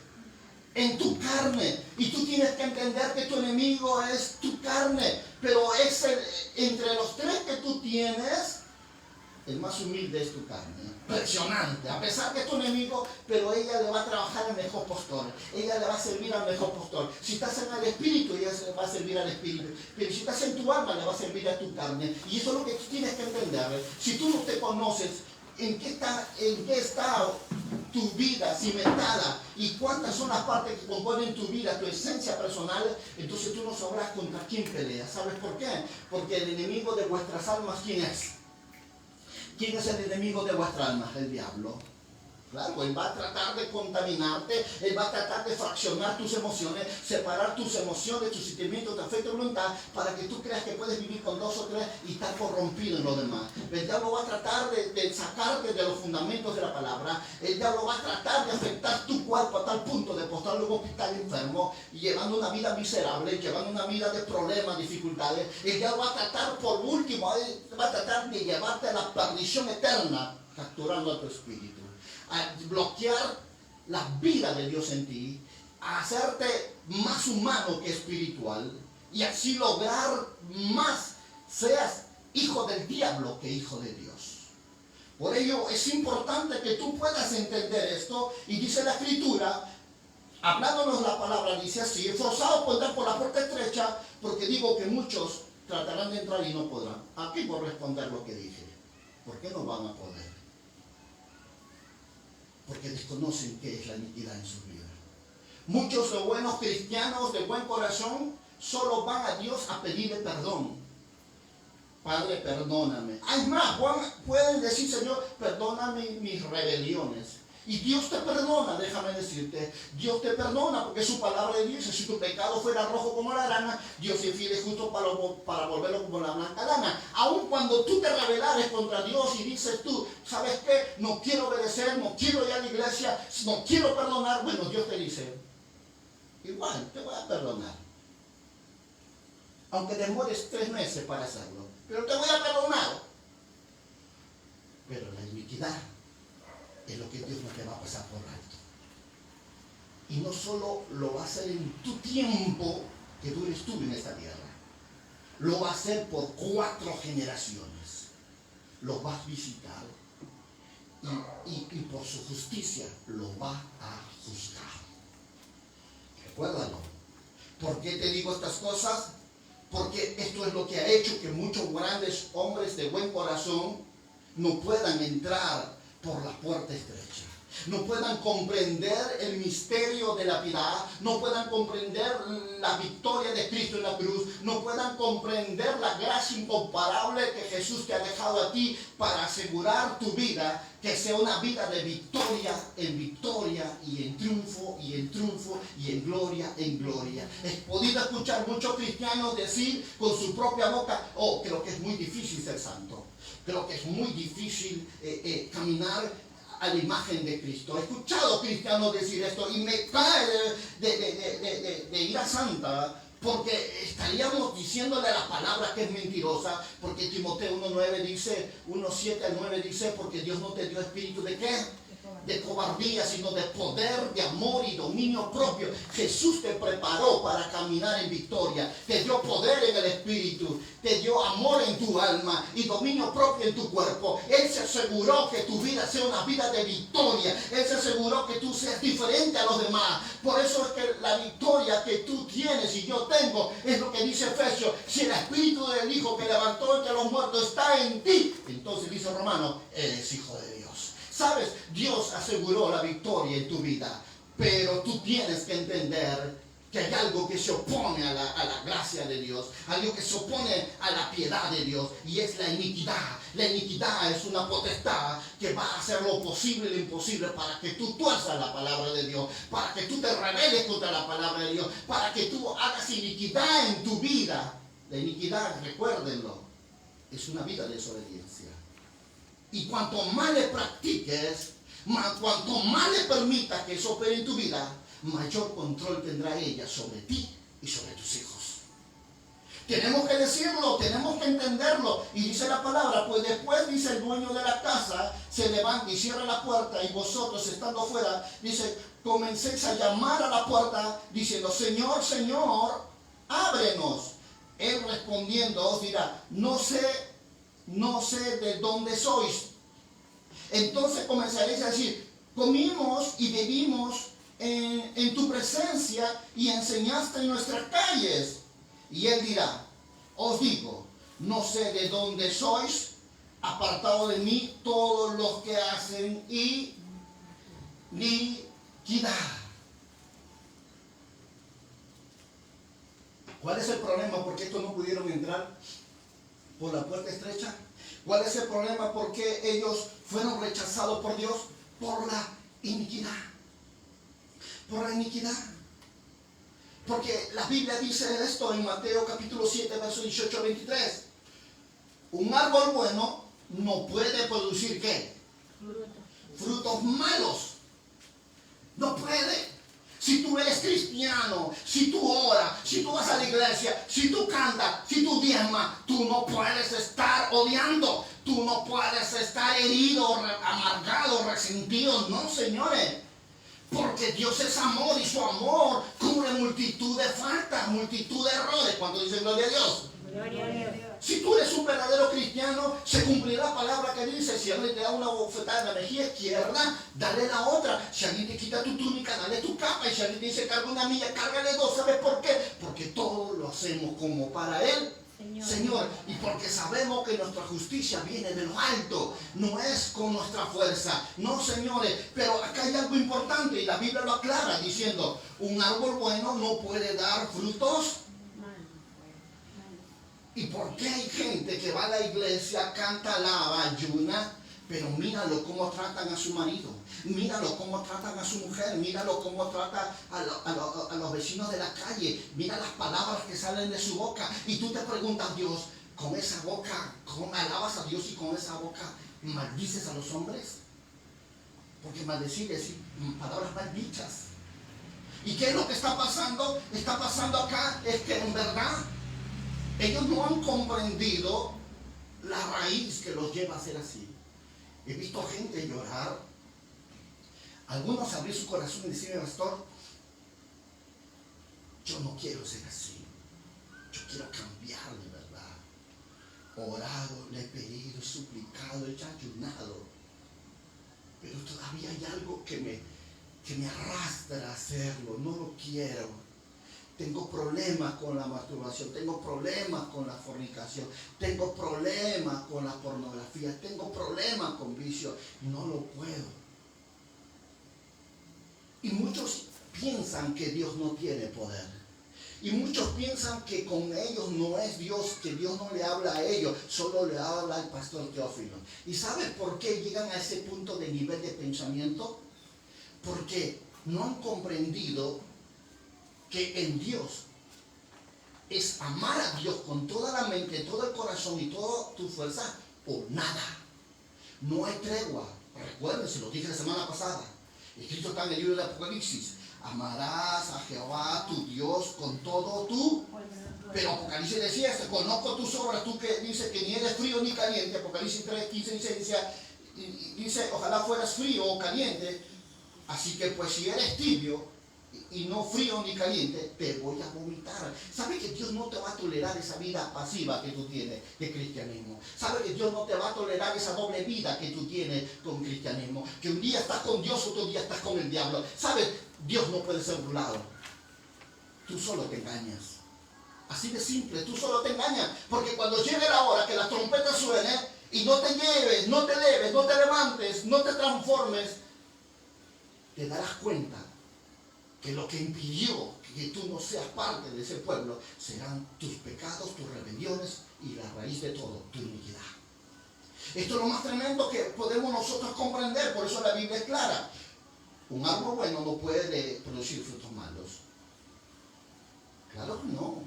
S1: En tu carne. Y tú tienes que entender que tu enemigo es tu carne. Pero es entre los tres que tú tienes, el más humilde es tu carne. Impresionante. A pesar que es tu enemigo, pero ella le va a trabajar al mejor postor. Ella le va a servir al mejor postor. Si estás en el espíritu, ella se va a servir al espíritu. Pero si estás en tu alma, le va a servir a tu carne. Y eso es lo que tú tienes que entender. Si tú no te conoces en qué está tu vida cimentada y cuántas son las partes que componen tu vida, tu esencia personal, entonces tú no sabrás contra quién peleas. ¿Sabes por qué? Porque el enemigo de vuestras almas, ¿quién es? ¿Quién es el enemigo de vuestras almas? El diablo. Claro, él va a tratar de contaminarte, él va a tratar de fraccionar tus emociones, separar tus emociones, tus sentimientos, tu afecto y voluntad, para que tú creas que puedes vivir con dos o tres y estar corrompido en lo demás. El diablo va a tratar de sacarte de los fundamentos de la palabra, el diablo va a tratar de afectar tu cuerpo a tal punto de postrarlo en un hospital enfermo, y llevando una vida miserable, llevando una vida de problemas, dificultades. El diablo va a tratar, por último, va a tratar de llevarte a la perdición eterna, capturando a tu espíritu, a bloquear la vida de Dios en ti, a hacerte más humano que espiritual, y así lograr más seas hijo del diablo que hijo de Dios. Por ello es importante que tú puedas entender esto, y dice la Escritura, hablándonos la palabra, dice así: esforzados por entrar por la puerta estrecha, porque digo que muchos tratarán de entrar y no podrán. Aquí por responder lo que dije. ¿Por qué no van a poder? Porque desconocen qué es la iniquidad en su vida. Muchos de buenos cristianos de buen corazón solo van a Dios a pedirle perdón. Padre, perdóname. Es más, pueden decir: Señor, perdóname mis rebeliones. Y Dios te perdona, déjame decirte. Dios te perdona, porque su palabra dice: si tu pecado fuera rojo como la lana, Dios es fiel y justo para volverlo como la blanca lana. Aun cuando tú te rebelares contra Dios y dices tú: ¿sabes qué? No quiero obedecer, no quiero ir a la iglesia, no quiero perdonar. Bueno, Dios te dice: igual te voy a perdonar. aunque demores 3 meses para hacerlo, pero te voy a perdonar. Pero la iniquidad es lo que Dios no te va a pasar por alto. Y no solo lo va a hacer en tu tiempo que tú eres tú en esta tierra, lo va a hacer por 4 generaciones. Lo va a visitar y por su justicia lo va a juzgar. Recuérdalo. ¿Por qué te digo estas cosas? Porque esto es lo que ha hecho que muchos grandes hombres de buen corazón no puedan entrar por la puerta estrecha, no puedan comprender el misterio de la piedad, no puedan comprender la victoria de Cristo en la cruz, no puedan comprender la gracia incomparable que Jesús te ha dejado a ti para asegurar tu vida, que sea una vida de victoria y en triunfo y en triunfo y en gloria en gloria. He podido escuchar muchos cristianos decir con su propia boca: oh, creo que es muy difícil ser santo, creo que es muy difícil caminar a la imagen de Cristo. He escuchado cristianos decir esto y me cae de ira santa, porque estaríamos diciéndole a la palabra que es mentirosa, porque Timoteo 1:9 dice, 1:7 al 9 dice, porque Dios no te dio espíritu de ¿qué? De cobardía, sino de poder, de amor y dominio propio. Jesús te preparó para caminar en victoria, te dio poder en el espíritu, te dio amor en tu alma y dominio propio en tu cuerpo. Él se aseguró que tu vida sea una vida de victoria. Él se aseguró que tú seas diferente a los demás. Por eso es que la victoria que tú tienes y yo tengo es lo que dice Efesios: si el espíritu del Hijo que levantó entre los muertos está en ti, entonces dice Romano, eres hijo de Dios. ¿Sabes? Dios aseguró la victoria en tu vida, pero tú tienes que entender que hay algo que se opone a la gracia de Dios, algo que se opone a la piedad de Dios, y es la iniquidad. La iniquidad es una potestad que va a hacer lo posible y lo imposible para que tú tuerzas la palabra de Dios, para que tú te rebeles contra la palabra de Dios, para que tú hagas iniquidad en tu vida. La iniquidad, recuérdenlo, es una vida de desobediencia. Y cuanto más le practiques, cuanto más le permitas que eso opere en tu vida, mayor control tendrá ella sobre ti y sobre tus hijos. Tenemos que decirlo, tenemos que entenderlo. Y dice la palabra, pues después dice el dueño de la casa, se levanta y cierra la puerta, y vosotros estando fuera, dice, comencéis a llamar a la puerta, diciendo: Señor, Señor, ábrenos. Él respondiendo os dirá: no sé de dónde sois. Entonces comenzaréis a decir: comimos y bebimos en tu presencia y enseñaste en nuestras calles. Y él dirá: os digo, no sé de dónde sois, apartado de mí todos los que hacen iniquidad. ¿Cuál es el problema? ¿Por qué estos no pudieron entrar por la puerta estrecha? ¿Cuál es el problema? ¿Por qué ellos fueron rechazados por Dios? Por la iniquidad. Por la iniquidad. Porque la Biblia dice esto en Mateo capítulo 7, verso 18 a 23. Un árbol bueno no puede producir ¿qué? Frutos malos. No puede. Si tú eres cristiano, si tú oras, si tú vas a la iglesia, si tú cantas, si tú diezmas, tú no puedes estar odiando, tú no puedes estar herido, amargado, resentido. No, señores. Porque Dios es amor y su amor cubre multitud de faltas, multitud de errores. Cuando dicen gloria a Dios. Gloria a Dios. Si tú eres un verdadero cristiano, se cumplirá la palabra que dice: si alguien te da una bofetada en la mejilla izquierda, dale la otra. Si alguien te quita tu túnica, dale tu capa. Y si alguien te dice carga una milla, cárgale 2. ¿Sabes por qué? Porque todo lo hacemos como para Él, Señor. Y porque sabemos que nuestra justicia viene de lo alto, no es con nuestra fuerza. No, señores. Pero acá hay algo importante y la Biblia lo aclara diciendo: un árbol bueno no puede dar frutos. ¿Y por qué hay gente que va a la iglesia, canta, alaba, ayuna, pero míralo cómo tratan a su marido, míralo cómo tratan a su mujer, míralo cómo trata a los vecinos de la calle, mira las palabras que salen de su boca? Y tú te preguntas: Dios, con esa boca, ¿cómo alabas a Dios y con esa boca maldices a los hombres? Porque maldecir es decir palabras mal dichas. ¿Y qué es lo que está pasando? Está pasando acá es que en verdad Ellos no han comprendido la raíz que los lleva a ser así. He visto gente llorar, algunos abrir su corazón y decirme, pastor, yo no quiero ser así, yo quiero cambiar de verdad. Orado, le he pedido, he suplicado, he ayunado, pero todavía hay algo que me arrastra a hacerlo, no lo quiero. Tengo problemas con la masturbación, tengo problemas con la fornicación, tengo problemas con la pornografía, tengo problemas con vicio, no lo puedo. Y muchos piensan que Dios no tiene poder. Y muchos piensan que con ellos no es Dios, que Dios no le habla a ellos, solo le habla al pastor Teófilo. ¿Y sabe por qué llegan a ese punto de nivel de pensamiento? Porque no han comprendido que en Dios es amar a Dios con toda la mente, todo el corazón y toda tu fuerza o nada. No hay tregua. Recuerden, se lo dije la semana pasada. Escrito está en el libro de Apocalipsis. Amarás a Jehová tu Dios con todo tu... Pero Apocalipsis decía, conozco tus obras, tú que dices que ni eres frío ni caliente. Apocalipsis 3:15 dice, ojalá fueras frío o caliente. Así que pues si eres tibio y no frío ni caliente, te voy a vomitar. ¿Sabe que Dios no te va a tolerar esa vida pasiva que tú tienes de cristianismo? ¿Sabe que Dios no te va a tolerar esa doble vida que tú tienes con cristianismo? Que un día estás con Dios, otro día estás con el diablo. ¿Sabes? Dios no puede ser burlado. Tú solo te engañas. Así de simple, tú solo te engañas. Porque cuando llegue la hora que la trompeta suene y no te lleves, no te leves, no te levantes, no te transformes, te darás cuenta que lo que impidió que tú no seas parte de ese pueblo serán tus pecados, tus rebeliones y la raíz de todo, tu iniquidad. Esto es lo más tremendo que podemos nosotros comprender, por eso la Biblia es clara. Un árbol bueno no puede producir frutos malos. Claro que no.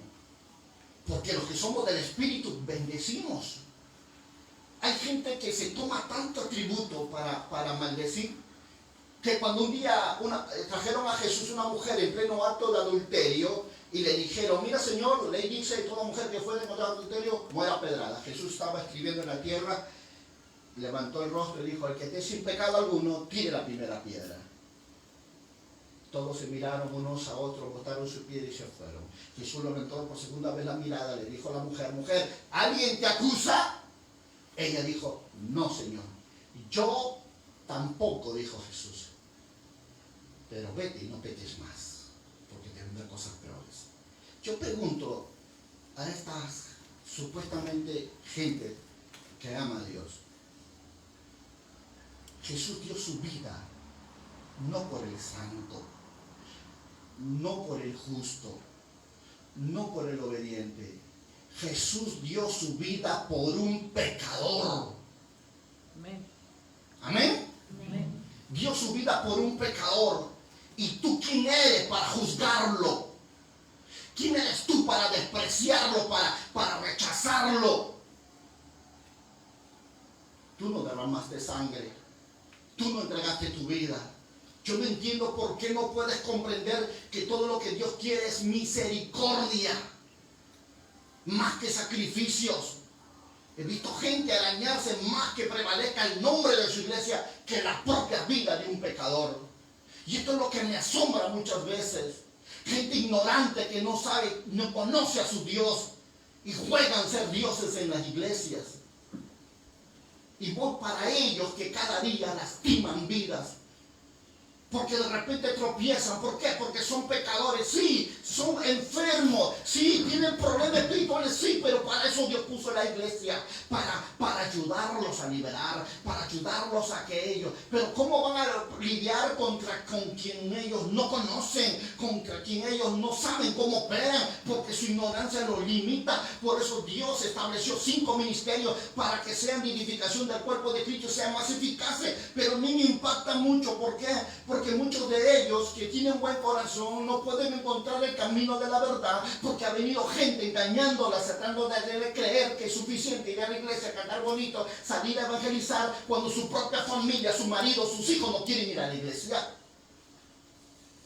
S1: Porque los que somos del Espíritu bendecimos. Hay gente que se toma tanto tributo para maldecir, que cuando un día trajeron a Jesús una mujer en pleno acto de adulterio y le dijeron, mira Señor, ley dice que toda mujer que fue encontrada en adulterio muera pedrada. Jesús estaba escribiendo en la tierra, levantó el rostro y dijo, el que esté sin pecado alguno, tire la primera piedra. Todos se miraron unos a otros, botaron su piedra y se fueron. Jesús levantó por segunda vez la mirada, le dijo a la mujer, mujer, ¿alguien te acusa? Ella dijo, no Señor, yo tampoco, dijo Jesús. Pero vete y no peques más, porque te vendrán cosas peores. Yo pregunto a estas supuestamente gente que ama a Dios. Jesús dio su vida, no por el santo, no por el justo, no por el obediente. Jesús dio su vida por un pecador. Amén. Amén. Amén. Dio su vida por un pecador. ¿Y tú quién eres para juzgarlo? ¿Quién eres tú para despreciarlo, para rechazarlo? Tú no derramaste sangre. Tú no entregaste tu vida. Yo no entiendo por qué no puedes comprender que todo lo que Dios quiere es misericordia, más que sacrificios. He visto gente arañarse más que prevalezca el nombre de su iglesia que la propia vida de un pecador. Y esto es lo que me asombra muchas veces. Gente ignorante que no sabe, no conoce a su Dios y juegan ser dioses en las iglesias. Y voy para ellos que cada día lastiman vidas. Porque de repente tropiezan. ¿Por qué? Porque son pecadores, sí, son enfermos, sí, tienen problemas espirituales, sí, pero para eso Dios puso la iglesia, para ayudarlos a liberar, para ayudarlos a que ellos, pero ¿cómo van a lidiar con quien ellos no conocen, contra quien ellos no saben cómo operan, porque su ignorancia los limita? Por eso Dios estableció 5 ministerios para que sean vivificación del cuerpo de Cristo, sean más eficaces, pero a mí me impacta mucho. ¿Por qué? Porque muchos de ellos que tienen buen corazón no pueden encontrar el camino de la verdad, porque ha venido gente engañándolas, tratando de creer que es suficiente ir a la iglesia, cantar bonito, salir a evangelizar, cuando su propia familia, su marido, sus hijos no quieren ir a la iglesia.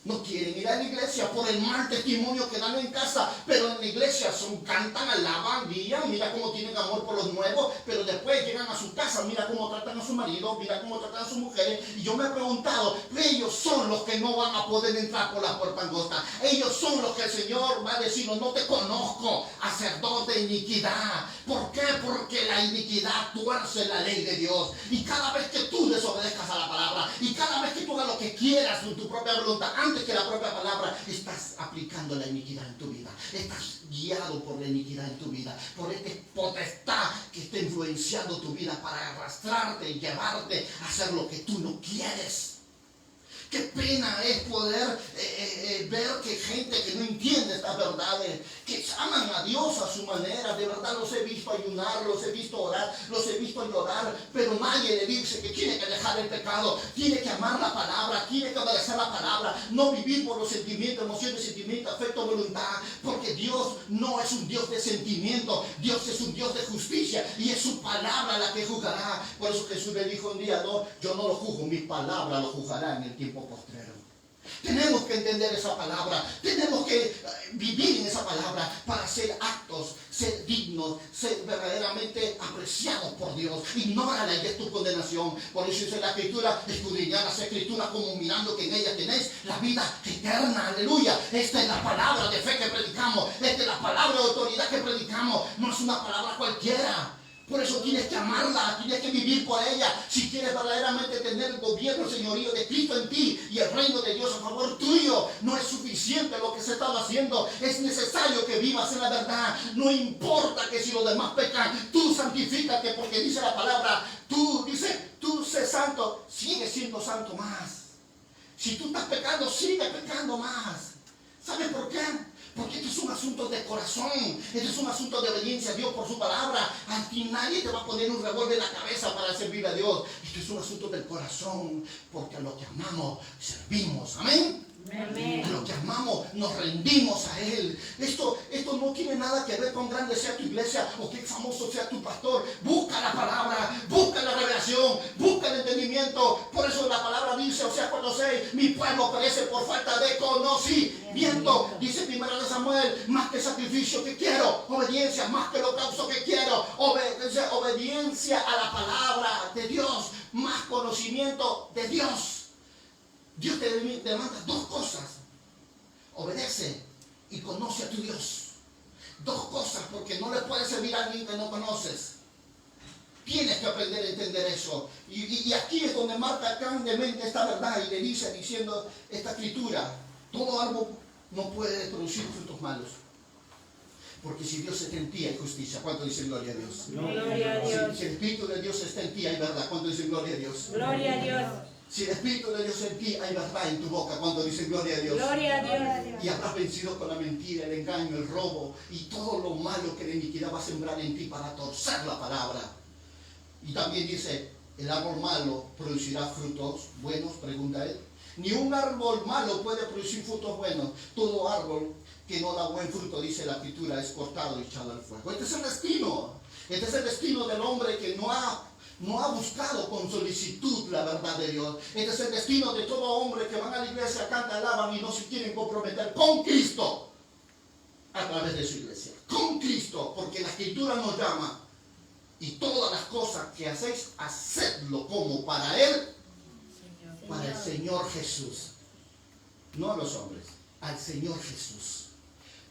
S1: No quieren ir a la iglesia por el mal testimonio que dan en casa, pero en la iglesia cantan, alaban, guían, mira cómo tienen amor por los nuevos, pero después llegan a su casa, mira cómo tratan a su marido, mira cómo tratan a sus mujeres. Y yo me he preguntado, ellos son los que no van a poder entrar por la puerta angosta. Ellos son los que el Señor va a decir, no te conozco, sacerdote de iniquidad. ¿Por qué? Porque la iniquidad tuerce la ley de Dios. Y cada vez que tú desobedezcas a la palabra, y cada vez que tú hagas lo que quieras con tu propia voluntad, antes que la propia palabra, estás aplicando la iniquidad en tu vida. Estás guiado por la iniquidad en tu vida, por este potestad que está influenciando tu vida para arrastrarte y llevarte a hacer lo que tú no quieres. Qué pena es poder ver que gente que no entiende estas verdades, que aman a Dios a su manera. De verdad los he visto ayunar, los he visto orar, los he visto llorar, pero nadie le dice que tiene que dejar el pecado, tiene que amar la palabra, tiene que obedecer la palabra, no vivir por los sentimientos, emociones, sentimientos, afecto, voluntad, porque Dios no es un Dios de sentimientos, Dios es un Dios de justicia y es su palabra la que juzgará. Por eso Jesús le dijo un día, no, yo no lo juzgo, mi palabra lo juzgará en el tiempo postrero. Tenemos que entender esa palabra, tenemos que vivir en esa palabra para ser aptos, ser dignos, ser verdaderamente apreciados por Dios. Ignórala y es tu condenación. Por eso dice la Escritura, escudriñad las Escrituras como mirando que en ellas tenéis la vida eterna. Aleluya. Esta es la palabra de fe que predicamos, esta es la palabra de autoridad que predicamos, no es una palabra cualquiera. Por eso tienes que amarla, tienes que vivir por ella. Si quieres verdaderamente tener el gobierno, el señorío de Cristo en ti y el reino de Dios a favor tuyo, no es suficiente lo que se estaba haciendo. Es necesario que vivas en la verdad. No importa que si los demás pecan, tú santifícate, porque dice la palabra, tú sé santo, sigue siendo santo más. Si tú estás pecando, sigue pecando más. ¿Sabes por qué? Porque esto es un asunto de corazón, esto es un asunto de obediencia a Dios por su palabra. A ti nadie te va a poner un revólver en la cabeza para servir a Dios. Esto es un asunto del corazón, porque a lo que amamos, servimos. Amén. Amén. A lo que amamos, nos rendimos a Él. Esto no tiene nada que ver con grande sea tu iglesia o qué famoso sea tu pastor. Busca la palabra, busca la revelación, busca el entendimiento. Por eso la palabra dice, Oseas 4:6, mi pueblo perece por falta de conocimiento. Dice 1 Samuel, más que sacrificio que quiero, obediencia, más que holocausto que quiero, obediencia a la palabra de Dios, más conocimiento de Dios. Dios te demanda dos cosas: obedece y conoce a tu Dios. Dos cosas, porque no le puedes servir a alguien que no conoces. Tienes que aprender a entender eso. Y aquí es donde marca grandemente esta verdad y le dice, diciendo esta escritura, todo árbol no puede producir frutos malos. Porque si Dios está en ti hay justicia. ¿Cuánto dicen gloria a Dios?
S2: Gloria a Dios.
S1: Si el Espíritu de Dios está en ti hay verdad. ¿Cuánto dicen gloria a Dios?
S2: Gloria a Dios.
S1: Si el Espíritu de Dios en ti hay verdad en tu boca, cuando dicen gloria a Dios.
S2: Gloria a Dios.
S1: Y habrás vencido con la mentira, el engaño, el robo y todo lo malo que la iniquidad va a sembrar en ti para torcer la palabra. Y también dice, el árbol malo producirá frutos buenos, pregunta él. Ni un árbol malo puede producir frutos buenos. Todo árbol que no da buen fruto, dice la Escritura, es cortado y echado al fuego. Este es el destino. Este es el destino del hombre que no ha buscado con solicitud la verdad de Dios. Este es el destino de todo hombre que van a la iglesia, cantan, alaban y no se quieren comprometer con Cristo a través de su iglesia. Con Cristo, porque la Escritura nos llama. Y todas las cosas que hacéis, hacedlo como para Él, para el Señor Jesús. No a los hombres, al Señor Jesús.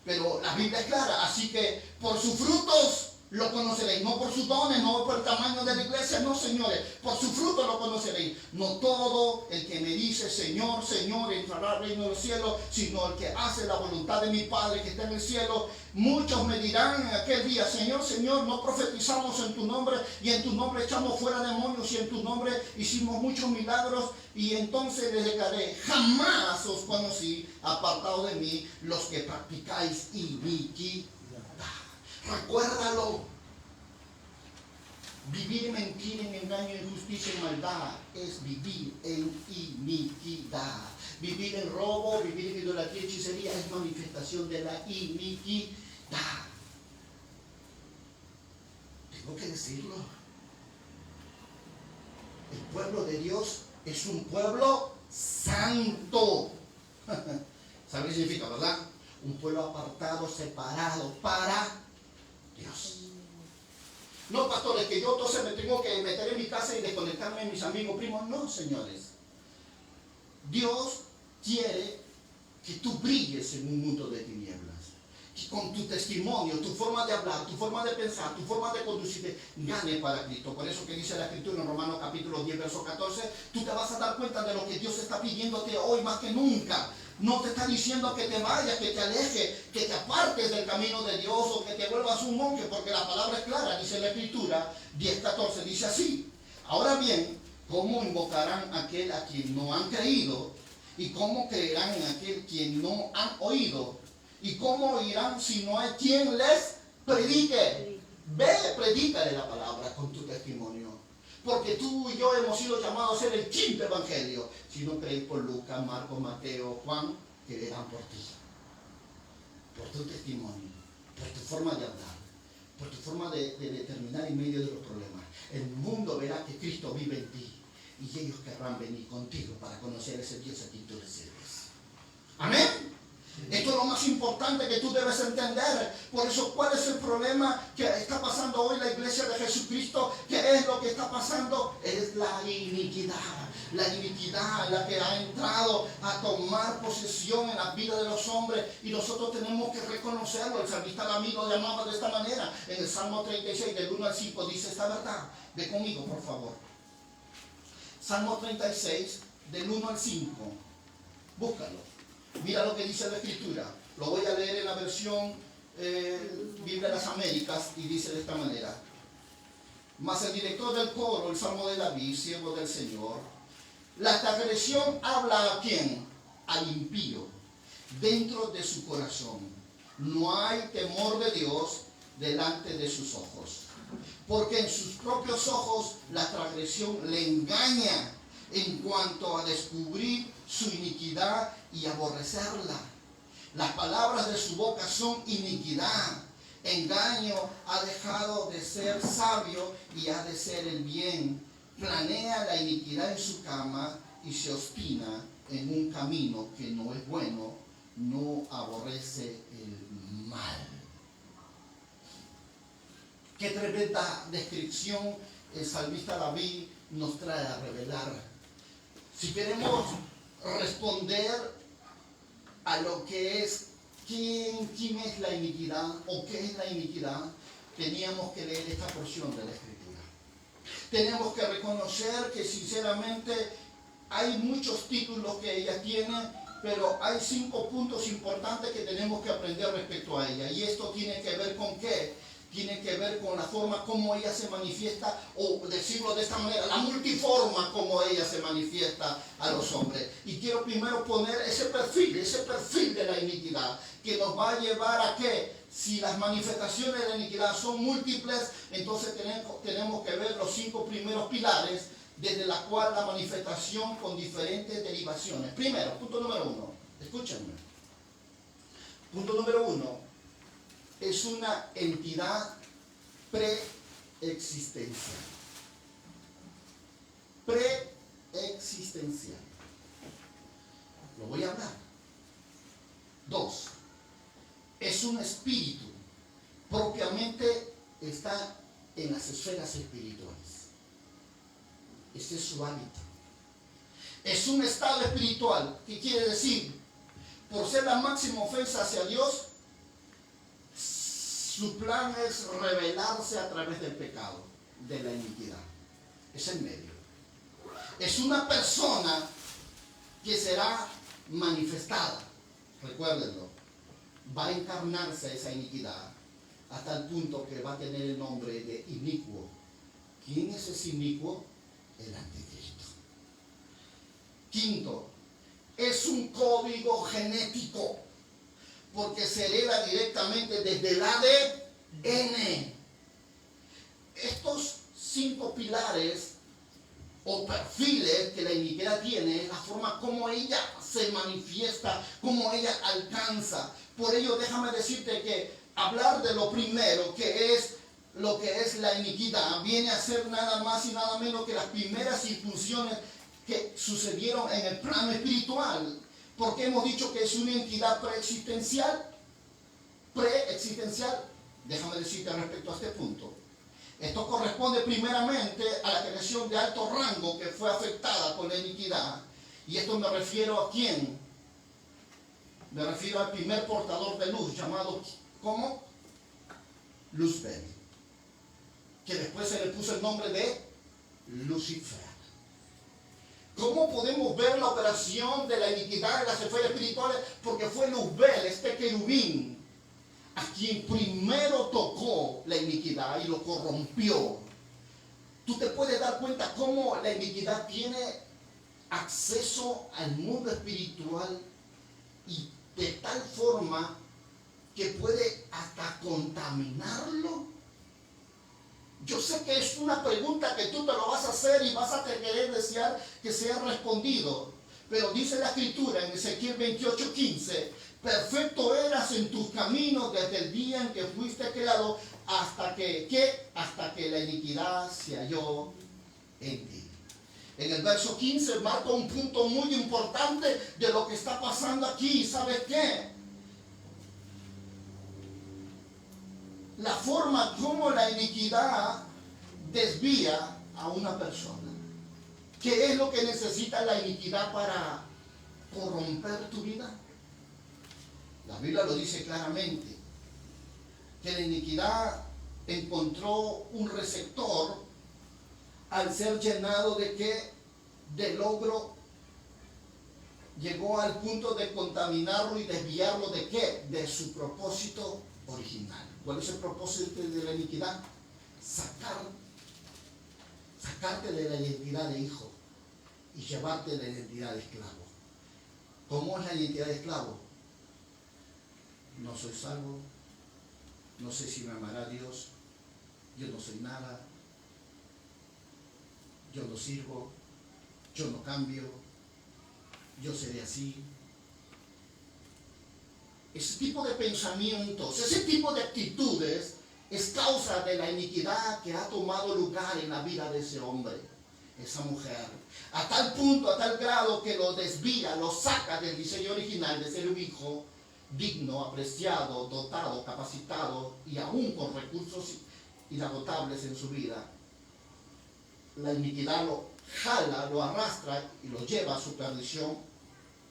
S1: Pero la Biblia es clara, así que por sus frutos lo conoceréis, no por sus dones, no por el tamaño de la iglesia, no, señores, por su fruto lo conoceréis. No todo el que me dice Señor, Señor entrará al reino del cielo, sino el que hace la voluntad de mi Padre que está en el cielo. Muchos me dirán en aquel día, Señor, Señor, no profetizamos en tu nombre, y en tu nombre echamos fuera demonios, y en tu nombre hicimos muchos milagros. Y entonces les declaré, jamás os conocí, apartados de mí, los que practicáis iniquidad. Recuérdalo. Vivir en mentira, en engaño, en injusticia y maldad es vivir en iniquidad. Vivir en robo, vivir en idolatría y hechicería es manifestación de la iniquidad. Tengo que decirlo. El pueblo de Dios es un pueblo santo. ¿Sabe qué significa, verdad? Un pueblo apartado, separado para Dios. No, pastor, es que yo entonces me tengo que meter en mi casa y desconectarme de mis amigos, primos. No, señores. Dios quiere que tú brilles en un mundo de tinieblas. Que con tu testimonio, tu forma de hablar, tu forma de pensar, tu forma de conducirte, gane para Cristo. Por eso que dice la Escritura en Romanos capítulo 10, verso 14, tú te vas a dar cuenta de lo que Dios está pidiéndote hoy más que nunca. No te está diciendo que te vayas, que te alejes, que te apartes del camino de Dios o que te vuelvas un monje, porque la palabra es clara, dice la Escritura 10, 14, dice así. Ahora bien, ¿cómo invocarán a aquel a quien no han creído? ¿Y cómo creerán en aquel quien no han oído? ¿Y cómo oirán si no hay quien les predique? Ve, predícale la palabra con tu testimonio. Porque tú y yo hemos sido llamados a ser el quinto evangelio. Si no creéis por Lucas, Marcos, Mateo, Juan, creerán por ti. Por tu testimonio, por tu forma de hablar, por tu forma de determinar en medio de los problemas. El mundo verá que Cristo vive en ti. Y ellos querrán venir contigo para conocer ese Dios a quien tú le sirves. Amén. Esto es lo más importante que tú debes entender. Por eso, ¿cuál es el problema que está pasando hoy la iglesia de Jesucristo? ¿Qué es lo que está pasando? Es la iniquidad. La iniquidad, la que ha entrado a tomar posesión en la vida de los hombres. Y nosotros tenemos que reconocerlo. El salmista David lo llamaba de esta manera. En el Salmo 36, del 1 al 5, dice esta verdad. Ve conmigo, por favor. Salmo 36, del 1 al 5. Búscalo. Mira lo que dice la Escritura. Lo voy a leer en la versión Biblia de las Américas y dice de esta manera. Mas el director del coro, el Salmo de David, siervo del Señor, la transgresión habla a quién? Al impío, dentro de su corazón. No hay temor de Dios delante de sus ojos. Porque en sus propios ojos la transgresión le engaña en cuanto a descubrir su iniquidad y aborrecerla. Las palabras de su boca son iniquidad. Engaño ha dejado de ser sabio y ha de ser el bien. Planea la iniquidad en su cama y se obstina en un camino que no es bueno. No aborrece el mal. Qué tremenda descripción el salmista David nos trae a revelar. Si queremos responder a lo que es quién es la iniquidad o qué es la iniquidad, teníamos que leer esta porción de la Escritura. Tenemos que reconocer que sinceramente hay muchos títulos que ella tiene, pero hay 5 puntos importantes que tenemos que aprender respecto a ella. Y esto tiene que ver con ¿qué? Tiene que ver con la forma como ella se manifiesta, o decirlo de esta manera, la multiforma como ella se manifiesta a los hombres. Y quiero primero poner ese perfil de la iniquidad, que nos va a llevar a que, si las manifestaciones de la iniquidad son múltiples, entonces tenemos que ver los 5 primeros pilares, desde la cual la manifestación con diferentes derivaciones. Primero, punto número 1, escúchenme. Punto número 1. Es una entidad preexistencial. Preexistencial. Lo voy a hablar. 2. Es un espíritu. Propiamente está en las esferas espirituales. Ese es su hábito. Es un estado espiritual. ¿Qué quiere decir? Por ser la máxima ofensa hacia Dios, su plan es revelarse a través del pecado, de la iniquidad. Es el medio. Es una persona que será manifestada. Recuérdenlo. Va a encarnarse esa iniquidad hasta el punto que va a tener el nombre de inicuo. ¿Quién es ese inicuo? El anticristo. 5. Es un código genético, porque se hereda directamente desde el ADN. Estos 5 pilares o perfiles que la iniquidad tiene es la forma como ella se manifiesta, como ella alcanza. Por ello, déjame decirte que hablar de lo primero, que es lo que es la iniquidad, viene a ser nada más y nada menos que las primeras incursiones que sucedieron en el plano espiritual. Porque hemos dicho que es una entidad preexistencial. Preexistencial. Déjame decirte respecto a este punto. Esto corresponde primeramente a la creación de alto rango que fue afectada por la iniquidad. Y esto me refiero a quién. Me refiero al primer portador de luz llamado, ¿cómo? Luzbel. Que después se le puso el nombre de Lucifer. ¿Cómo podemos ver la operación de la iniquidad en las esferas espirituales? Porque fue Luzbel, este querubín, a quien primero tocó la iniquidad y lo corrompió. Tú te puedes dar cuenta cómo la iniquidad tiene acceso al mundo espiritual y de tal forma que puede hasta contaminarlo. Yo sé que es una pregunta que tú te lo vas a hacer y vas a querer desear que sea respondido. Pero dice la Escritura en Ezequiel 28:15, perfecto eras en tus caminos desde el día en que fuiste creado hasta que la iniquidad se halló en ti. En el verso 15 marca un punto muy importante de lo que está pasando aquí. ¿Sabes qué? La forma como la iniquidad desvía a una persona. ¿Qué es lo que necesita la iniquidad para corromper tu vida? La Biblia lo dice claramente, que la iniquidad encontró un receptor al ser llenado de qué? De logro. Llegó al punto de contaminarlo y desviarlo de qué? De su propósito original. ¿Cuál es el propósito de la iniquidad? Sacarte de la identidad de hijo y llevarte de la identidad de esclavo. ¿Cómo es la identidad de esclavo? No soy salvo, no sé si me amará Dios, yo no soy nada, yo no sirvo, yo no cambio, yo seré así. Ese tipo de pensamientos, ese tipo de actitudes es causa de la iniquidad que ha tomado lugar en la vida de ese hombre, esa mujer, a tal punto, a tal grado que lo desvía, lo saca del diseño original de ser un hijo digno, apreciado, dotado, capacitado y aún con recursos inagotables en su vida. La iniquidad lo jala, lo arrastra y lo lleva a su perdición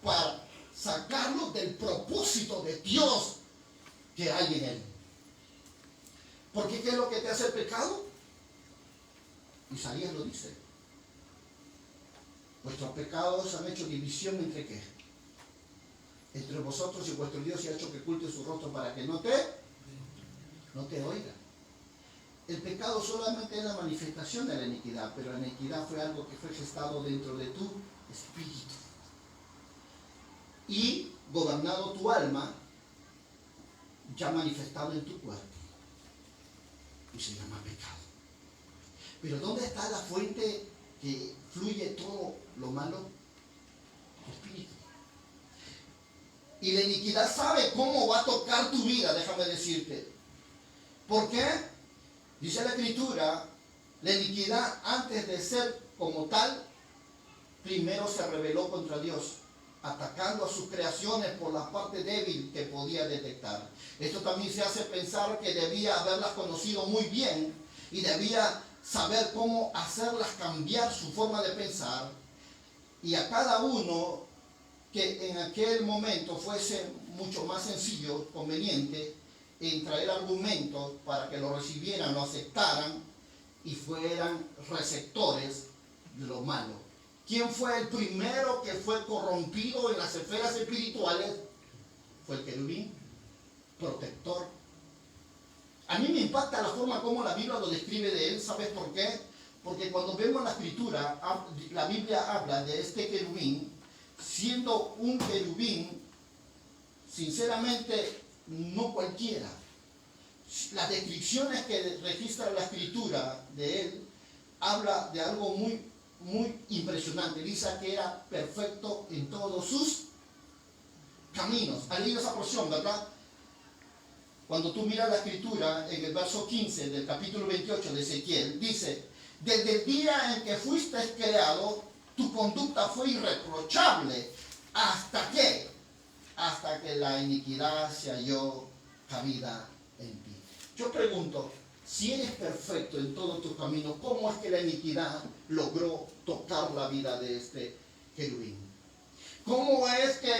S1: para sacarlo del propósito de Dios que hay en él. Porque ¿qué es lo que te hace el pecado? Isaías lo dice. Vuestros pecados han hecho división entre ¿qué? Entre vosotros y vuestro Dios, y ha hecho que oculte su rostro para que no te oiga. El pecado solamente es la manifestación de la iniquidad, pero la iniquidad fue algo que fue gestado dentro de tu espíritu y gobernado tu alma, ya manifestado en tu cuerpo, y se llama pecado. Pero ¿dónde está la fuente que fluye todo lo malo? Tu espíritu. Y la iniquidad sabe cómo va a tocar tu vida, déjame decirte. ¿Por qué? Dice la Escritura, la iniquidad antes de ser como tal, primero se rebeló contra Dios, atacando a sus creaciones por la parte débil que podía detectar. Esto también se hace pensar que debía haberlas conocido muy bien y debía saber cómo hacerlas cambiar su forma de pensar, y a cada uno que en aquel momento fuese mucho más sencillo, conveniente, en traer argumentos para que lo recibieran, lo aceptaran y fueran receptores de lo malo. ¿Quién fue el primero que fue corrompido en las esferas espirituales? Fue el querubín protector. A mí me impacta la forma como la Biblia lo describe de él. ¿Sabes por qué? Porque cuando vemos la Escritura, la Biblia habla de este querubín siendo un querubín, sinceramente, no cualquiera. Las descripciones que registra la Escritura de él habla de algo muy impresionante. Dice que era perfecto en todos sus caminos. ¿Han leído esa porción, verdad? Cuando tú miras la Escritura, en el verso 15 del capítulo 28 de Ezequiel, dice: desde el día en que fuiste creado, tu conducta fue irreprochable ¿Hasta qué? Hasta que la iniquidad se halló cabida en ti. Yo pregunto, si eres perfecto en todos tus caminos, ¿cómo es que la iniquidad logró tocar la vida de este querubín? ¿Cómo es que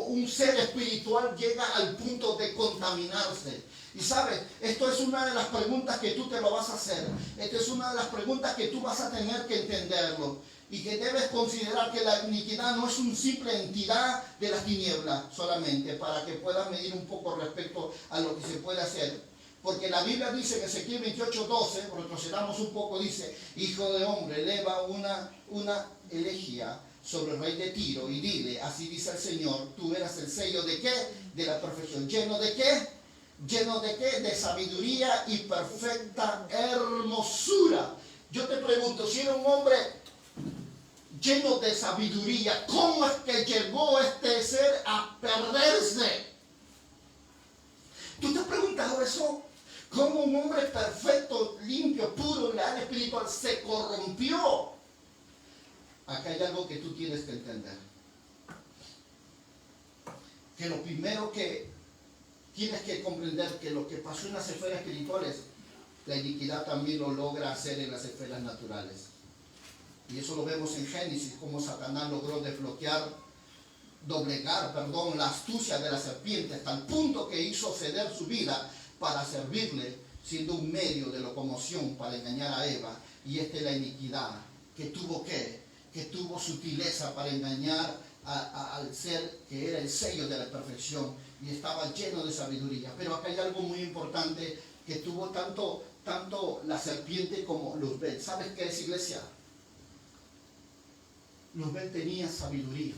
S1: un ser espiritual llega al punto de contaminarse? Y sabes, esto es una de las preguntas que tú te lo vas a hacer. Esta es una de las preguntas que tú vas a tener que entenderlo. Y que debes considerar que la iniquidad no es una simple entidad de las tinieblas solamente, para que puedas medir un poco respecto a lo que se puede hacer. Porque la Biblia dice en Ezequiel 28:12, retrocedamos un poco, dice: hijo de hombre, eleva una elegía sobre el rey de Tiro y dile, así dice el Señor, tú eras el sello de ¿qué? De la perfección. ¿Lleno de qué? ¿Lleno de qué? De sabiduría y perfecta hermosura. Yo te pregunto, si era un hombre lleno de sabiduría, ¿cómo es que llegó este ser a perderse? ¿Tú te has preguntado eso? ¿Cómo un hombre perfecto, limpio, puro, leal, espiritual se corrompió? Acá hay algo que tú tienes que entender. Que lo primero que tienes que comprender, que lo que pasó en las esferas espirituales, la iniquidad también lo logra hacer en las esferas naturales. Y eso lo vemos en Génesis, cómo Satanás logró doblegar la astucia de la serpiente hasta el punto que hizo ceder su vida para servirle, siendo un medio de locomoción para engañar a Eva. Y esta es la iniquidad, que tuvo sutileza para engañar al ser que era el sello de la perfección y estaba lleno de sabiduría. Pero acá hay algo muy importante que tuvo tanto la serpiente como Luzbel. ¿Sabes qué es, iglesia? Luzbel tenía sabiduría.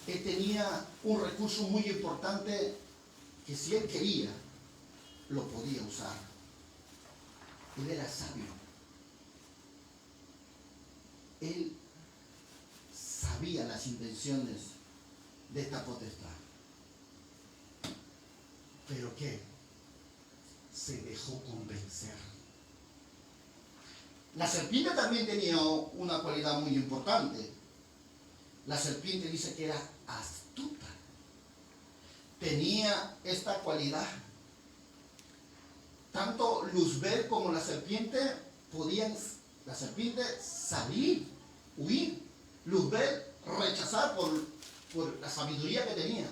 S1: Él tenía un recurso muy importante que si él quería, lo podía usar. Él era sabio. Él sabía las intenciones de esta potestad. ¿Pero qué? Se dejó convencer. La serpiente también tenía una cualidad muy importante. La serpiente dice que era astuta. Tenía esta cualidad. Tanto Luzbel como la serpiente podían, la serpiente salir, huir. Luzbel rechazar por la sabiduría que tenía.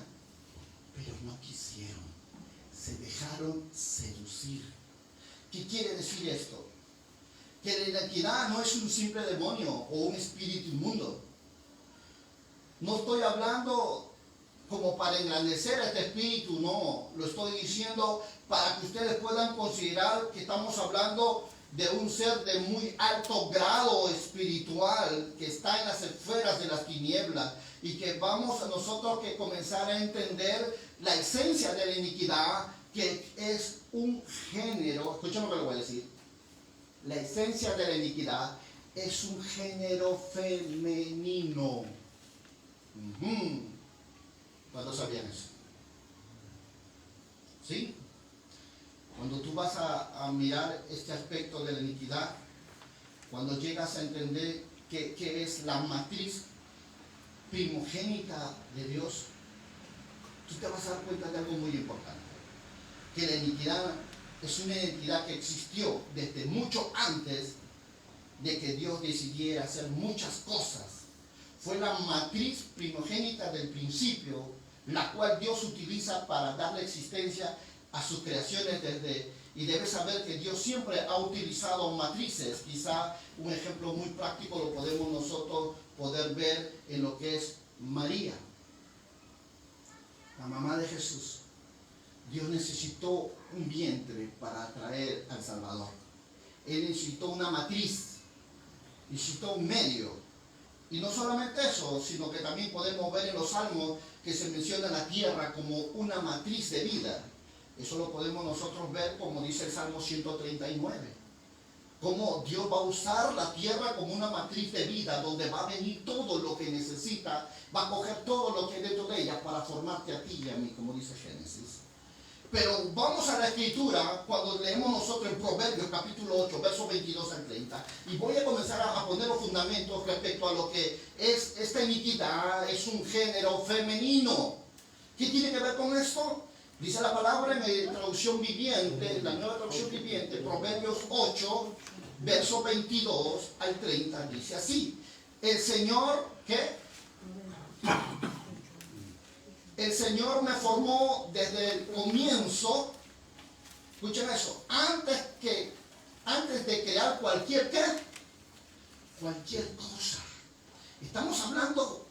S1: Pero no quisieron. Se dejaron seducir. ¿Qué quiere decir esto? Que la iniquidad no es un simple demonio o un espíritu inmundo. No estoy hablando como para engrandecer a este espíritu, no. Lo estoy diciendo para que ustedes puedan considerar que estamos hablando de un ser de muy alto grado espiritual que está en las esferas de las tinieblas y que vamos a nosotros que comenzar a entender la esencia de la iniquidad, que es un género. Escuchen lo que le voy a decir. La esencia de la iniquidad es un género femenino. ¿Cuántos sabían eso? ¿Sí? Cuando tú vas a mirar este aspecto de la iniquidad, cuando llegas a entender qué es la matriz primogénita de Dios, tú te vas a dar cuenta de algo muy importante. Que la iniquidad es una identidad que existió desde mucho antes de que Dios decidiera hacer muchas cosas. Fue la matriz primogénita del principio, la cual Dios utiliza para darle existencia a sus creaciones y debes saber que Dios siempre ha utilizado matrices. Quizá un ejemplo muy práctico lo podemos nosotros poder ver en lo que es María, la mamá de Jesús. Dios necesitó un vientre para atraer al Salvador. Él necesitó una matriz, necesitó un medio. Y no solamente eso, sino que también podemos ver en los salmos que se menciona la tierra como una matriz de vida. Eso lo podemos nosotros ver como dice el Salmo 139. Cómo Dios va a usar la tierra como una matriz de vida, donde va a venir todo lo que necesita, va a coger todo lo que hay dentro de ella para formarte a ti y a mí, como dice Génesis. Pero vamos a la escritura cuando leemos nosotros en Proverbios capítulo 8, versos 22 al 30. Y voy a comenzar a poner los fundamentos respecto a lo que es esta iniquidad, es un género femenino. ¿Qué tiene que ver con esto? Dice la palabra en la traducción viviente, la nueva traducción viviente, Proverbios 8, versos 22 al 30, dice así. El Señor, ¿qué? El Señor me formó desde el comienzo. Escuchen eso. Antes de crear cualquier ¿qué? Cualquier cosa. Estamos hablando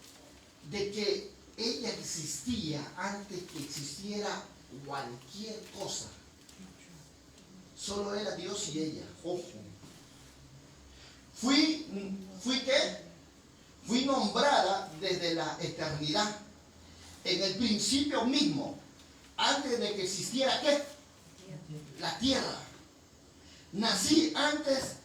S1: de que ella existía antes que existiera cualquier cosa. Solo era Dios y ella. Ojo. ¿Fui qué? Fui nombrada desde la eternidad. En el principio mismo, antes de que existiera ¿qué? La tierra. Nací antes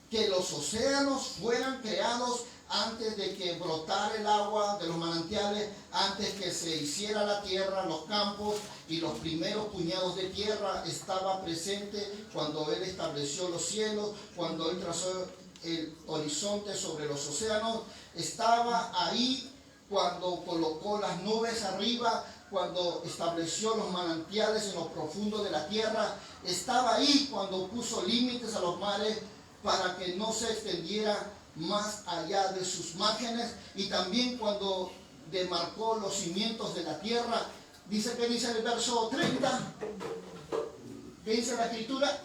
S1: que los océanos fueran creados, antes de que brotara el agua de los manantiales, antes que se hiciera la tierra, los campos y los primeros puñados de tierra. Estaba presente cuando Él estableció los cielos, cuando Él trazó el horizonte sobre los océanos. Estaba ahí cuando colocó las nubes arriba, cuando estableció los manantiales en lo profundo de la tierra. Estaba ahí cuando puso límites a los mares para que no se extendiera más allá de sus márgenes, y también cuando demarcó los cimientos de la tierra. Dice que dice el verso 30, ¿qué dice la escritura?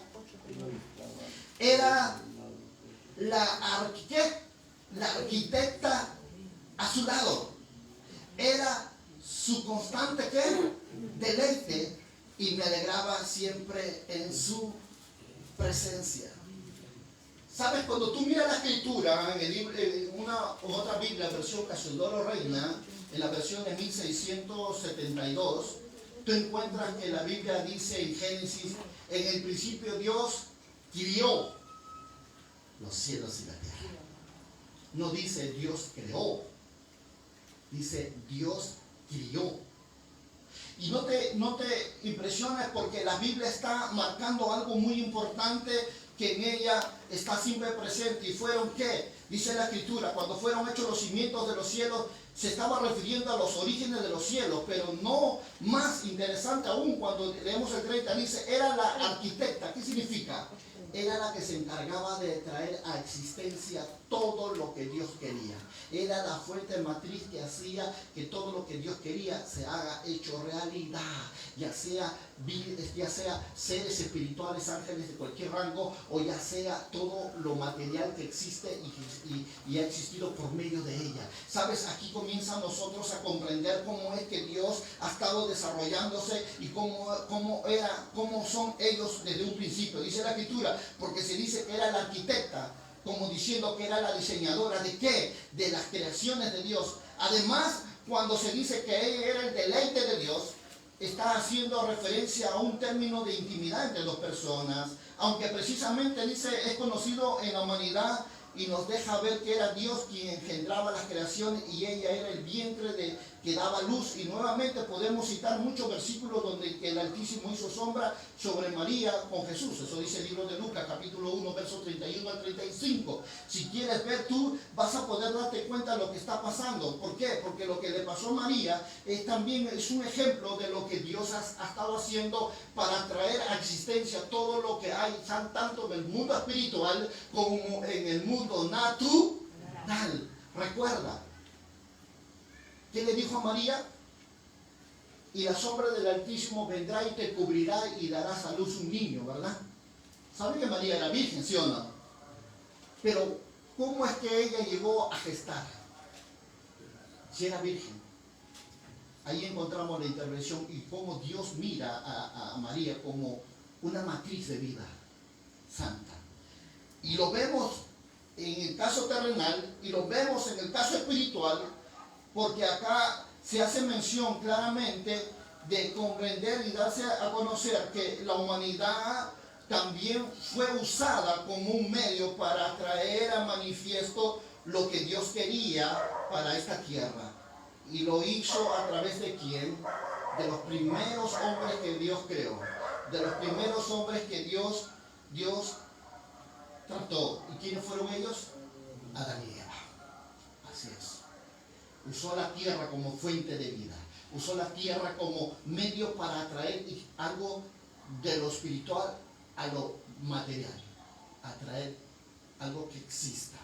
S1: Era la arquitecta a su lado. Era su constante ¿qué? Deleite, y me alegraba siempre en su presencia. ¿Sabes? Cuando tú miras la escritura en el libro, en una u otra Biblia, versión Casiodoro Reina, en la versión de 1672, tú encuentras que la Biblia dice en Génesis: en el principio Dios crió los cielos y la tierra. No dice Dios creó, dice Dios crió. Y no te impresiones, porque la Biblia está marcando algo muy importante, que en ella está siempre presente. ¿Y fueron qué? Dice la escritura, cuando fueron hechos los cimientos de los cielos, se estaba refiriendo a los orígenes de los cielos. Pero no, más interesante aún, cuando leemos el 30, dice, era la arquitecta. ¿Qué significa? Era la que se encargaba de traer a existencia todo lo que Dios quería. Era la fuente matriz que hacía que todo lo que Dios quería se haga hecho realidad. Ya sea seres espirituales, ángeles de cualquier rango, o ya sea todo lo material que existe y ha existido por medio de ella. ¿Sabes? Aquí comienza nosotros a comprender cómo es que Dios ha estado desarrollándose y cómo son ellos desde un principio. Dice la escritura, porque se dice que era la arquitecta, como diciendo que era la diseñadora de ¿qué? De las creaciones de Dios. Además, cuando se dice que ella era el deleite de Dios, está haciendo referencia a un término de intimidad entre dos personas, aunque precisamente dice es conocido en la humanidad, y nos deja ver que era Dios quien engendraba las creaciones y ella era el vientre que daba luz. Y nuevamente podemos citar muchos versículos donde el Altísimo hizo sombra sobre María con Jesús. Eso dice el libro de Lucas, capítulo 1, versos 31 al 35. Si quieres ver, tú vas a poder darte cuenta de lo que está pasando. ¿Por qué? Porque lo que le pasó a María también es un ejemplo de lo que Dios ha estado haciendo para traer a existencia todo lo que hay, tanto en el mundo espiritual como en el mundo natural. Recuerda, ¿qué le dijo a María? Y la sombra del Altísimo vendrá y te cubrirá y darás a luz un niño, ¿verdad? ¿Sabe que María era virgen, sí o no? Pero, ¿cómo es que ella llegó a gestar? Si era virgen. Ahí encontramos la intervención y cómo Dios mira a María como una matriz de vida santa. Y lo vemos en el caso terrenal y lo vemos en el caso espiritual, porque acá se hace mención claramente de comprender y darse a conocer que la humanidad también fue usada como un medio para traer a manifiesto lo que Dios quería para esta tierra. ¿Y lo hizo a través de quién? de los primeros hombres que Dios creó, de los primeros hombres que Dios trató. ¿Y quiénes fueron ellos? Adán y Eva. Así es. Usó la tierra como fuente de vida. Usó la tierra como medio para atraer algo de lo espiritual a lo material. Atraer algo que exista.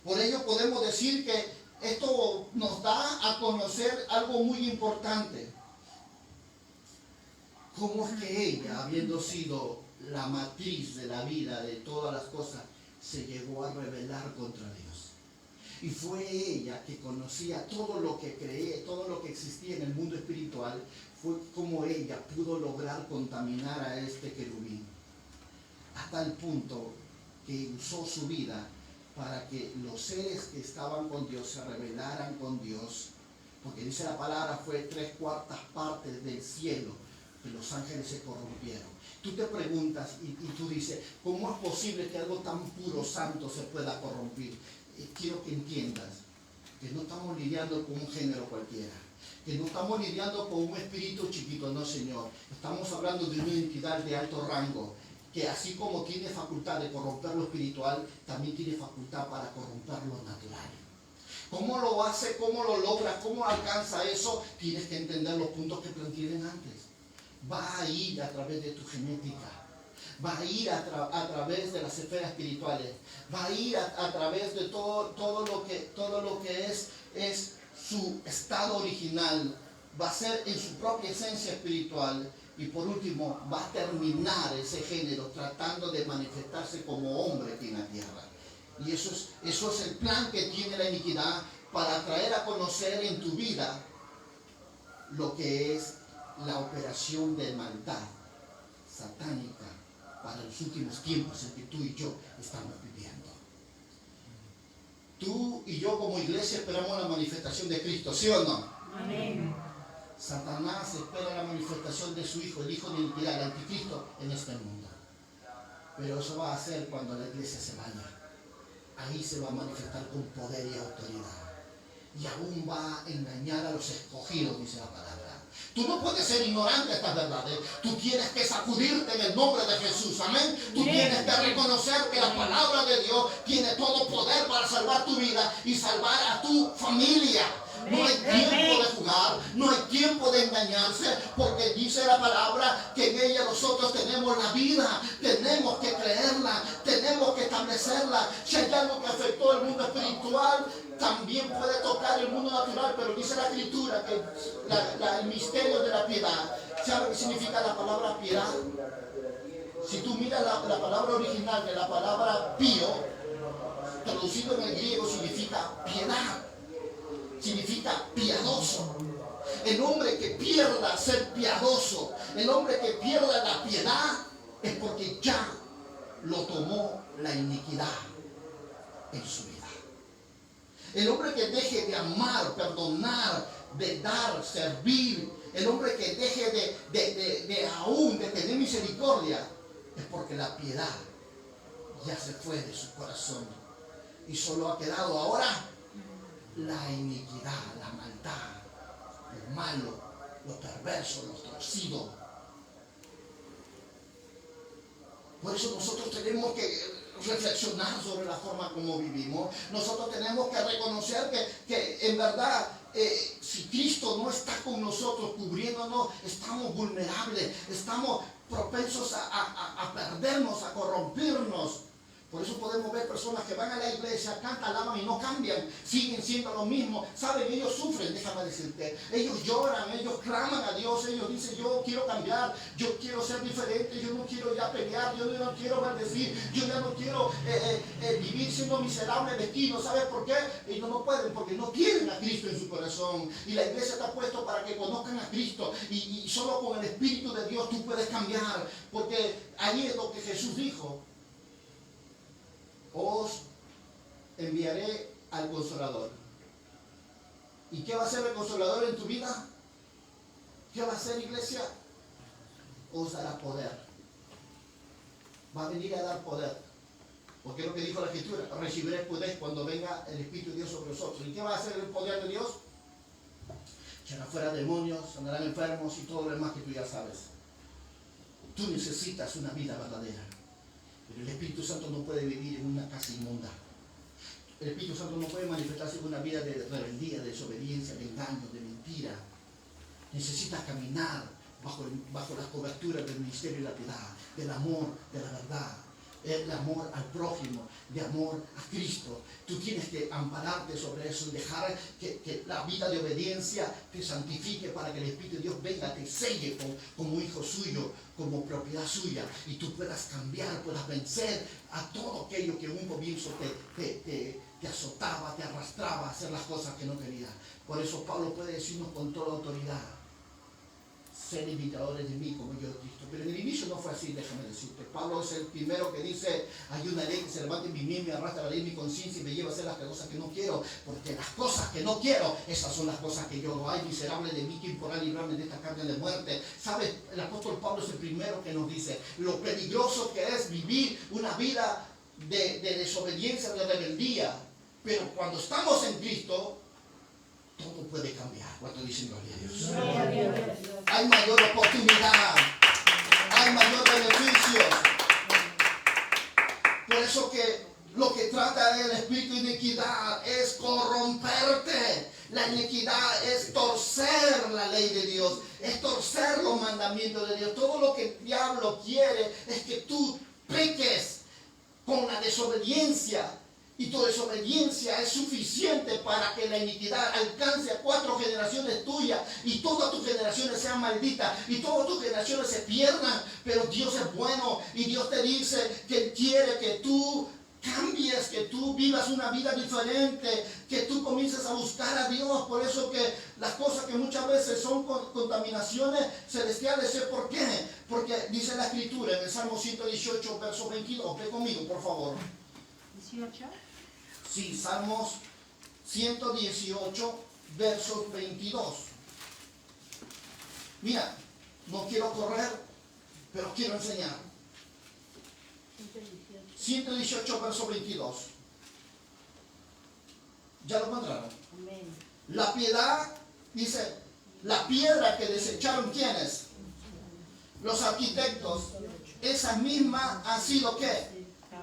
S1: Por ello podemos decir que esto nos da a conocer algo muy importante. Cómo es que ella, habiendo sido la matriz de la vida, de todas las cosas, se llegó a rebelar contra Dios. Y fue ella que conocía todo lo que creía, todo lo que existía en el mundo espiritual. Fue como ella pudo lograr contaminar a este querubín. Hasta el punto que usó su vida para que los seres que estaban con Dios se rebelaran con Dios. Porque dice la palabra, fue 3/4 partes del cielo que los ángeles se corrompieron. Tú te preguntas y tú dices, ¿cómo es posible que algo tan puro, santo se pueda corromper? Quiero que entiendas que no estamos lidiando con un género cualquiera, que no estamos lidiando con un espíritu chiquito, no, Señor. Estamos hablando de una entidad de alto rango, que así como tiene facultad de corromper lo espiritual, también tiene facultad para corromper lo natural. ¿Cómo lo hace? ¿Cómo lo logra? ¿Cómo alcanza eso? Tienes que entender los puntos que planteé antes. Va a ir a través de tu genética. Va a ir a través de las esferas espirituales. Va a ir a través de todo lo que es su estado original. Va a ser en su propia esencia espiritual. Y por último, va a terminar ese género tratando de manifestarse como hombre aquí en la tierra. Y eso es el plan que tiene la iniquidad para traer a conocer en tu vida lo que es la operación de maldad satánica para los últimos tiempos en que tú y yo estamos viviendo. Tú y yo como iglesia esperamos la manifestación de Cristo, ¿sí o no?
S2: Amén.
S1: Satanás espera la manifestación de su hijo, el hijo de iniquidad, el anticristo en este mundo. Pero eso va a ser cuando la iglesia se vaya. Ahí se va a manifestar con poder y autoridad. Y aún va a engañar a los escogidos, dice la palabra. Tú no puedes ser ignorante de estas verdades. Tú tienes que sacudirte en el nombre de Jesús. Amén. Tú tienes que reconocer que la palabra de Dios tiene todo poder para salvar tu vida y salvar a tu familia. No hay tiempo de jugar, no hay tiempo de engañarse, porque dice la palabra que en ella nosotros tenemos la vida, tenemos que creerla, tenemos que establecerla. Si hay algo que afectó el mundo espiritual, también puede tocar el mundo natural, pero dice la Escritura que el misterio de la piedad. ¿Sabe qué significa la palabra piedad? Si tú miras la palabra original de la palabra pío, traducido en el griego significa piedad. Significa piadoso. El hombre que pierda ser piadoso, el hombre que pierda la piedad, es porque ya lo tomó la iniquidad en su vida. El hombre que deje de amar, perdonar, de dar, servir, el hombre que deje de tener misericordia, es porque la piedad ya se fue de su corazón y solo ha quedado ahora la iniquidad, la maldad, lo malo, lo perverso, lo torcido. Por eso nosotros tenemos que reflexionar sobre la forma como vivimos. Nosotros tenemos que reconocer que en verdad, si Cristo no está con nosotros, cubriéndonos, estamos vulnerables, estamos propensos a perdernos, a corrompernos. Por eso podemos ver personas que van a la iglesia, cantan, alaban y no cambian, siguen siendo lo mismo. Saben, ellos sufren, déjame decirte. Ellos lloran, ellos claman a Dios, ellos dicen, yo quiero cambiar, yo quiero ser diferente, yo no quiero ya pelear, yo no quiero maldecir, yo ya no quiero vivir siendo miserable, mezquino. ¿Sabes por qué? Ellos no pueden, porque no tienen a Cristo en su corazón. Y la iglesia está puesta para que conozcan a Cristo. Y solo con el Espíritu de Dios tú puedes cambiar, porque ahí es lo que Jesús dijo. Os enviaré al Consolador. ¿Y qué va a hacer el Consolador en tu vida? ¿Qué va a hacer, iglesia? Os dará poder. Va a venir a dar poder. Porque es lo que dijo la Escritura: recibiréis poder cuando venga el Espíritu de Dios sobre vosotros. ¿Y qué va a hacer el poder de Dios?
S3: echarán fuera demonios, andarán enfermos y todo lo demás que tú ya sabes. Tú necesitas una vida verdadera. Pero el Espíritu Santo no puede vivir en una casa inmunda. El Espíritu Santo no puede manifestarse en una vida de rebeldía, de desobediencia, de engaño, de mentira. Necesitas caminar bajo las coberturas del ministerio de la piedad, del amor, de la verdad, el amor al prójimo, de amor a Cristo. Tú tienes que ampararte sobre eso y dejar que la vida de obediencia te santifique para que el Espíritu de Dios venga, te selle como hijo suyo, como propiedad suya, y tú puedas cambiar, puedas vencer a todo aquello que en un comienzo te azotaba, te arrastraba a hacer las cosas que no querías. Por eso Pablo puede decirnos con toda autoridad: ser imitadores de mí como yo de Cristo. Pero en el inicio no fue así, déjame decirte. Pablo es el primero que dice: hay una ley que se levanta en mí, me arrastra la ley en mi conciencia y me lleva a hacer las cosas que no quiero, porque las cosas que no quiero, esas son las cosas que yo no. Hay miserable de mí, ¿quién podrá librarme de esta carne de muerte? ¿Sabes? El apóstol Pablo es el primero que nos dice lo peligroso que es vivir una vida de desobediencia, de rebeldía. Pero cuando estamos en Cristo, todo puede cambiar. ¿Cuánto dicen gloria a Dios?
S2: Gloria a Dios.
S3: Hay mayor oportunidad, hay mayor beneficio. Por eso que lo que trata el espíritu de iniquidad es corromperte. La iniquidad es torcer la ley de Dios, es torcer los mandamientos de Dios. Todo lo que el diablo quiere es que tú peques con la desobediencia. Y tu desobediencia es suficiente para que la iniquidad alcance a 4 generaciones tuyas y todas tus generaciones sean malditas y todas tus generaciones se pierdan. Pero Dios es bueno y Dios te dice que quiere que tú cambies, que tú vivas una vida diferente, que tú comiences a buscar a Dios. Por eso que las cosas que muchas veces son contaminaciones celestiales, ¿sé por qué? Porque dice la Escritura en el Salmo 118, verso 22. Ve conmigo, por favor.
S2: 18.
S3: Sí, Salmos 118, versos 22. Mira, no quiero correr, pero quiero enseñar. 118, verso 22. ¿Ya lo encontraron?
S2: Amén.
S3: La piedad, dice, la piedra que desecharon, ¿quiénes? Los arquitectos. Esa misma ha sido, ¿qué?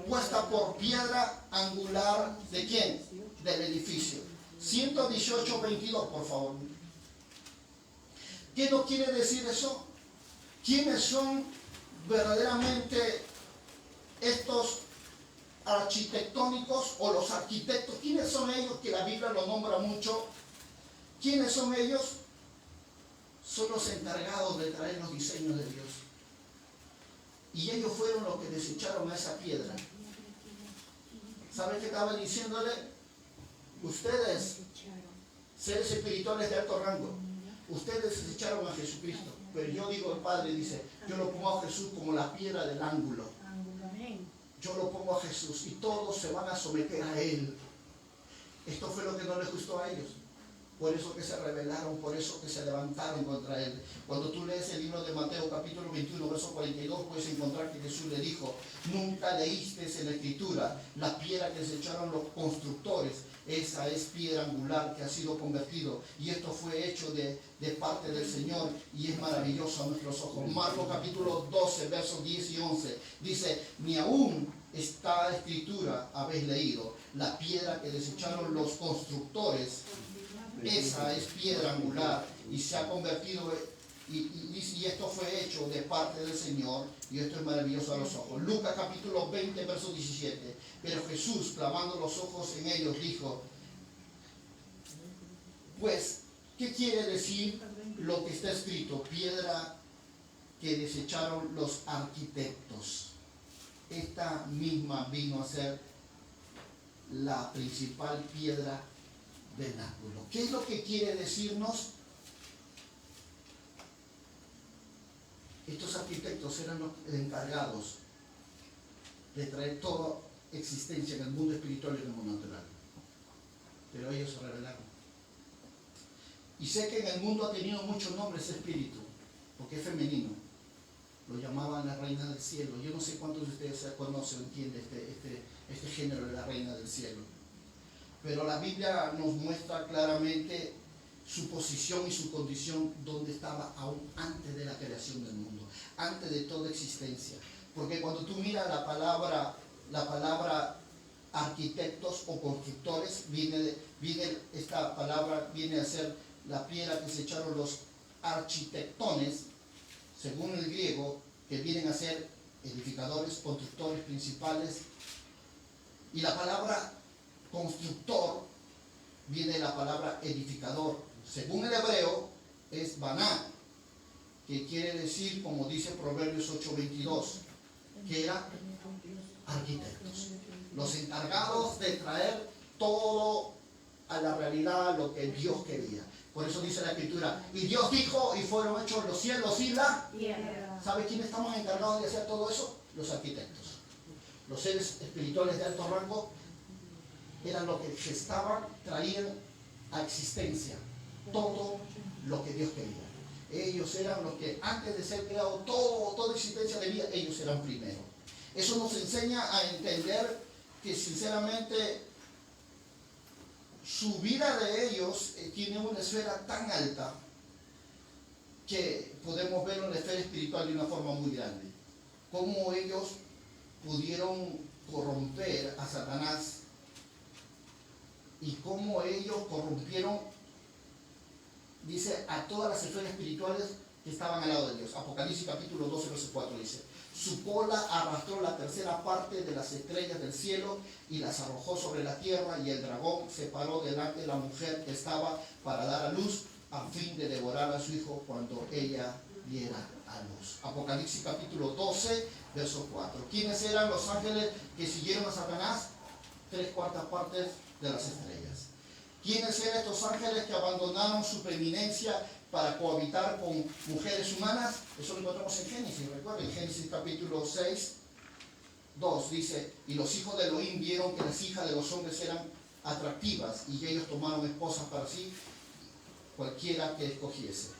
S3: Puesta por piedra angular ¿de quién? Del edificio. 118, 22, por favor. ¿Qué nos quiere decir eso? ¿Quiénes son verdaderamente estos arquitectónicos o los arquitectos? ¿Quiénes son ellos que la Biblia los nombra mucho? ¿Quiénes son ellos? Son los encargados de traer los diseños de Dios. Y ellos fueron los que desecharon a esa piedra. ¿Saben qué estaba diciéndole? Ustedes, seres espirituales de alto rango, ustedes desecharon a Jesucristo. Pero yo digo, el Padre dice, yo lo pongo a Jesús como la piedra del ángulo. Yo lo pongo a Jesús y todos se van a someter a Él. Esto fue lo que no les gustó a ellos. Por eso que se rebelaron, por eso que se levantaron contra Él. Cuando tú lees el libro de Mateo capítulo 21, verso 42, puedes encontrar que Jesús le dijo: nunca leíste en la Escritura la piedra que desecharon los constructores. Esa es piedra angular que ha sido convertido. Y esto fue hecho de parte del Señor y es maravilloso a nuestros ojos. Marcos capítulo 12, versos 10 y 11. Dice: ni aún esta Escritura habéis leído. La piedra que desecharon los constructores, esa es piedra angular y se ha convertido, y esto fue hecho de parte del Señor, y esto es maravilloso a los ojos. Lucas capítulo 20, verso 17. Pero Jesús, clavando los ojos en ellos, dijo: pues, ¿qué quiere decir lo que está escrito? Piedra que desecharon los arquitectos. Esta misma vino a ser la principal piedra del ángulo. ¿Qué es lo que quiere decirnos? Estos arquitectos eran los encargados de traer toda existencia en el mundo espiritual y en el mundo natural. Pero ellos se rebelaron. Y sé que en el mundo ha tenido muchos nombres ese espíritu, porque es femenino. Lo llamaban la reina del cielo. Yo no sé cuántos de ustedes conocen o entienden este género de la reina del cielo. Pero la Biblia nos muestra claramente su posición y su condición donde estaba aún antes de la creación del mundo, antes de toda existencia. Porque cuando tú miras la palabra arquitectos o constructores, esta palabra viene a ser la piedra que se echaron los arquitectones, según el griego, que vienen a ser edificadores, constructores principales. Y la palabra constructor viene de la palabra edificador. Según el hebreo, es baná, que quiere decir, como dice Proverbios 8:22, que eran arquitectos, los encargados de traer todo a la realidad, lo que Dios quería. Por eso dice la Escritura, y Dios dijo, y fueron hechos los cielos y la tierra. ¿Sabe quiénes estaban encargados de hacer todo eso? Los arquitectos. Los seres espirituales de alto rango eran los que traían a existencia todo lo que Dios quería. Ellos eran los que antes de ser creado toda existencia de vida, ellos eran primero. Eso nos enseña a entender que sinceramente su vida de ellos tiene una esfera tan alta que podemos verlo en la esfera espiritual de una forma muy grande. Cómo ellos pudieron corromper a Satanás y cómo ellos corrompieron, dice, a todas las esferas espirituales que estaban al lado de Dios. Apocalipsis capítulo 12, verso 4 dice, su cola arrastró la tercera parte de las estrellas del cielo y las arrojó sobre la tierra, y el dragón se paró delante de la mujer que estaba para dar a luz, a fin de devorar a su hijo cuando ella diera a luz. Apocalipsis capítulo 12, verso 4. ¿Quiénes eran los ángeles que siguieron a Satanás? 3/4 partes de las estrellas. ¿Quiénes eran estos ángeles que abandonaron su preeminencia para cohabitar con mujeres humanas? Eso lo encontramos en Génesis, recuerden, Génesis capítulo 6, 2 dice, y los hijos de Elohim vieron que las hijas de los hombres eran atractivas, y ellos tomaron esposas para sí, cualquiera que escogiese.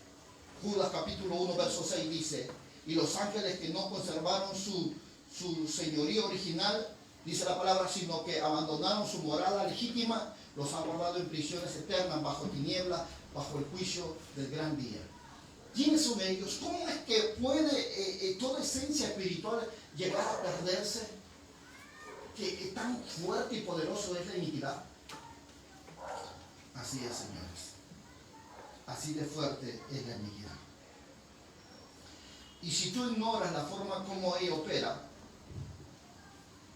S3: Judas capítulo 1, verso 6 dice, y los ángeles que no conservaron su señorío original, dice la palabra, sino que abandonaron su morada legítima, los han guardado en prisiones eternas, bajo tinieblas, bajo el juicio del gran día. ¿Quiénes son ellos? ¿Cómo es que puede toda esencia espiritual llegar a perderse? Que tan fuerte y poderoso es la iniquidad. Así es, señores. Así de fuerte es la iniquidad. Y si tú ignoras la forma como ella opera,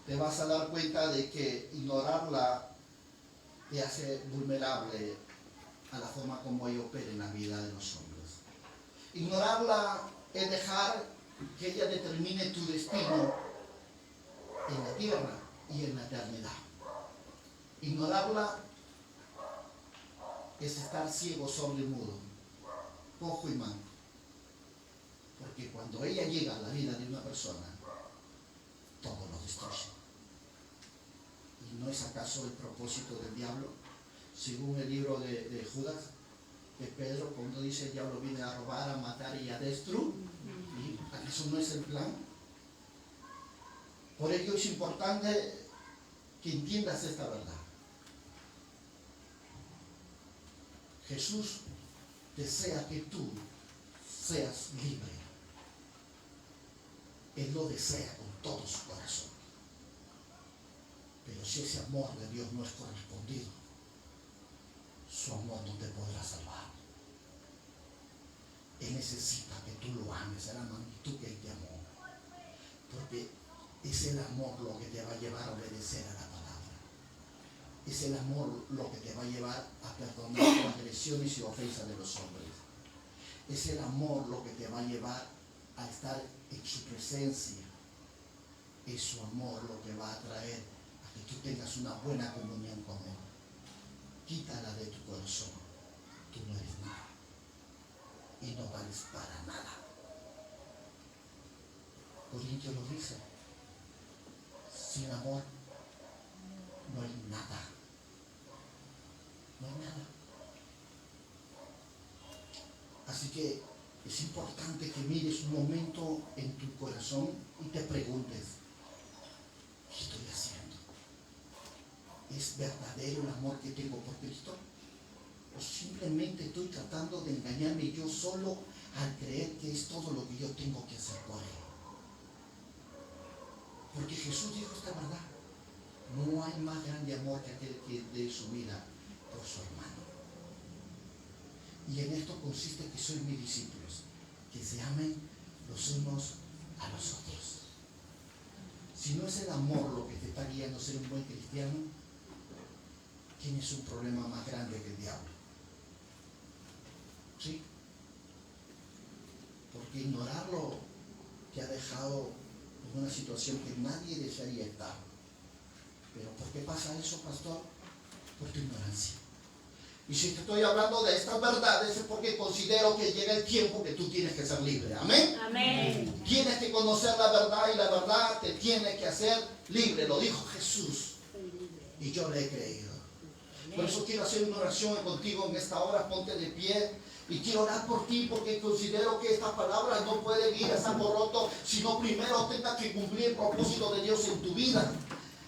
S3: te vas a dar cuenta de que ignorarla te hace vulnerable a la forma como ella opera en la vida de los hombres. Ignorarla es dejar que ella determine tu destino en la tierra y en la eternidad. Ignorarla es estar ciego, sordo y mudo, cojo y manco. Porque cuando ella llega a la vida de una persona, todo lo destruye. ¿Y no es acaso el propósito del diablo? Según el libro de Judas, de Pedro, cuando dice el diablo viene a robar, a matar y a destruir, ¿y eso no es el plan? Por ello es importante que entiendas esta verdad. Jesús desea que tú seas libre. Él lo desea con todo su corazón. Pero si ese amor de Dios no es correspondido, su amor no te podrá salvar. Él necesita que tú lo ames a la magnitud que Él te amó. Porque es el amor lo que te va a llevar a obedecer a la palabra. Es el amor lo que te va a llevar a perdonar las agresiones y ofensas de los hombres. Es el amor lo que te va a llevar a estar en su presencia. Es su amor lo que va a traer a que tú tengas una buena comunión con Él. Quítala de tu corazón. Tú no eres nada. Y no vales para nada. Corintios lo dice. Sin amor no hay nada. No hay nada. Así que es importante que mires un momento en tu corazón y te preguntes, ¿qué estoy haciendo? ¿Es verdadero el amor que tengo por Cristo? ¿O simplemente estoy tratando de engañarme yo solo al creer que es todo lo que yo tengo que hacer por Él? Porque Jesús dijo esta verdad. No hay más grande amor que aquel que dé su vida por su hermano. Y en esto consiste que sois mis discípulos, que se amen los unos a los otros. Si no es el amor lo que te está guiando a ser un buen cristiano, tienes un problema más grande que el diablo. ¿Sí? Porque ignorarlo te ha dejado en una situación que nadie desearía estar. ¿Pero por qué pasa eso, pastor? Por tu ignorancia. Y si te estoy hablando de estas verdades es porque considero que llega el tiempo que tú tienes que ser libre. ¿Amén?
S2: Amén.
S3: Tienes que conocer la verdad y la verdad te tiene que hacer libre. Lo dijo Jesús. Y yo le he creído. Por eso quiero hacer una oración contigo en esta hora. Ponte de pie. Y quiero orar por ti porque considero que estas palabras no pueden ir a saco roto, sino primero tengas que cumplir el propósito de Dios en tu vida.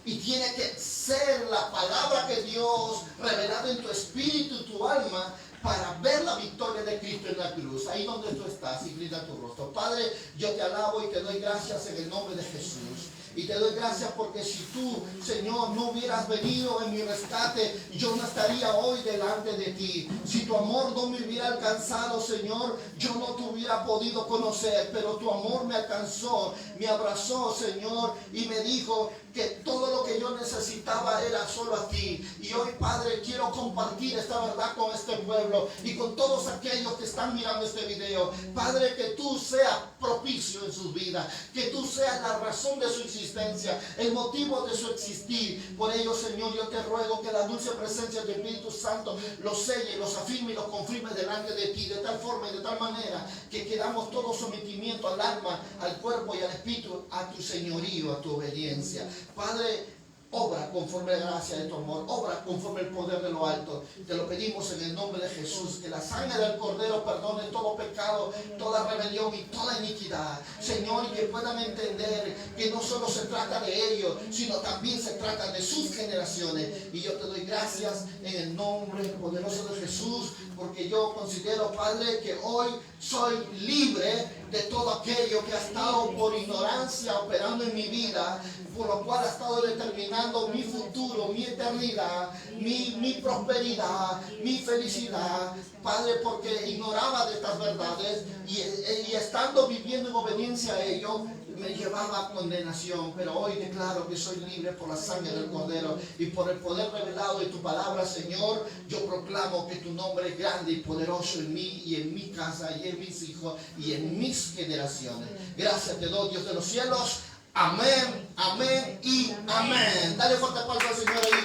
S3: Y tiene que ser la palabra que Dios revelada en tu espíritu y tu alma para ver la victoria de Cristo en la cruz. Ahí donde tú estás, inclina tu rostro. Padre, yo te alabo y te doy gracias en el nombre de Jesús. Y te doy gracias porque si tú, Señor, no hubieras venido en mi rescate, yo no estaría hoy delante de ti. Si tu amor no me hubiera alcanzado, Señor, yo no te hubiera podido conocer. Pero tu amor me alcanzó, me abrazó, Señor, y me dijo que todo lo que yo necesitaba era solo a ti. Y hoy, Padre, quiero compartir esta verdad con este pueblo y con todos aquellos que están mirando este video. Padre, que tú seas propicio en sus vidas, que tú seas la razón de su existencia, el motivo de su existir. Por ello, Señor, yo te ruego que la dulce presencia del Espíritu Santo los selle, los afirme y los confirme delante de ti, de tal forma y de tal manera que quedamos todo sometimiento al alma, al cuerpo y al espíritu, a tu señorío, a tu obediencia. Padre, obra conforme a la gracia de tu amor, obra conforme al poder de lo alto. Te lo pedimos en el nombre de Jesús, que la sangre del Cordero perdone todo pecado, toda rebelión y toda iniquidad. Señor, y que puedan entender que no solo se trata de ellos, sino también se trata de sus generaciones. Y yo te doy gracias en el nombre poderoso de Jesús, porque yo considero, Padre, que hoy soy libre de todo aquello que ha estado por ignorancia operando en mi vida, por lo cual ha estado determinando mi futuro, mi eternidad, mi prosperidad, mi felicidad. Padre, porque ignoraba de estas verdades y estando viviendo en obediencia a ello, me llevaba a condenación. Pero hoy declaro que soy libre por la sangre del Cordero y por el poder revelado de tu palabra, Señor. Yo proclamo que tu nombre es grande y poderoso en mí y en mi casa y en mis hijos y en mis generaciones. Gracias te doy, Dios de los cielos. Amén, amén y amén. Dale fuerte aplauso al Señor ahí.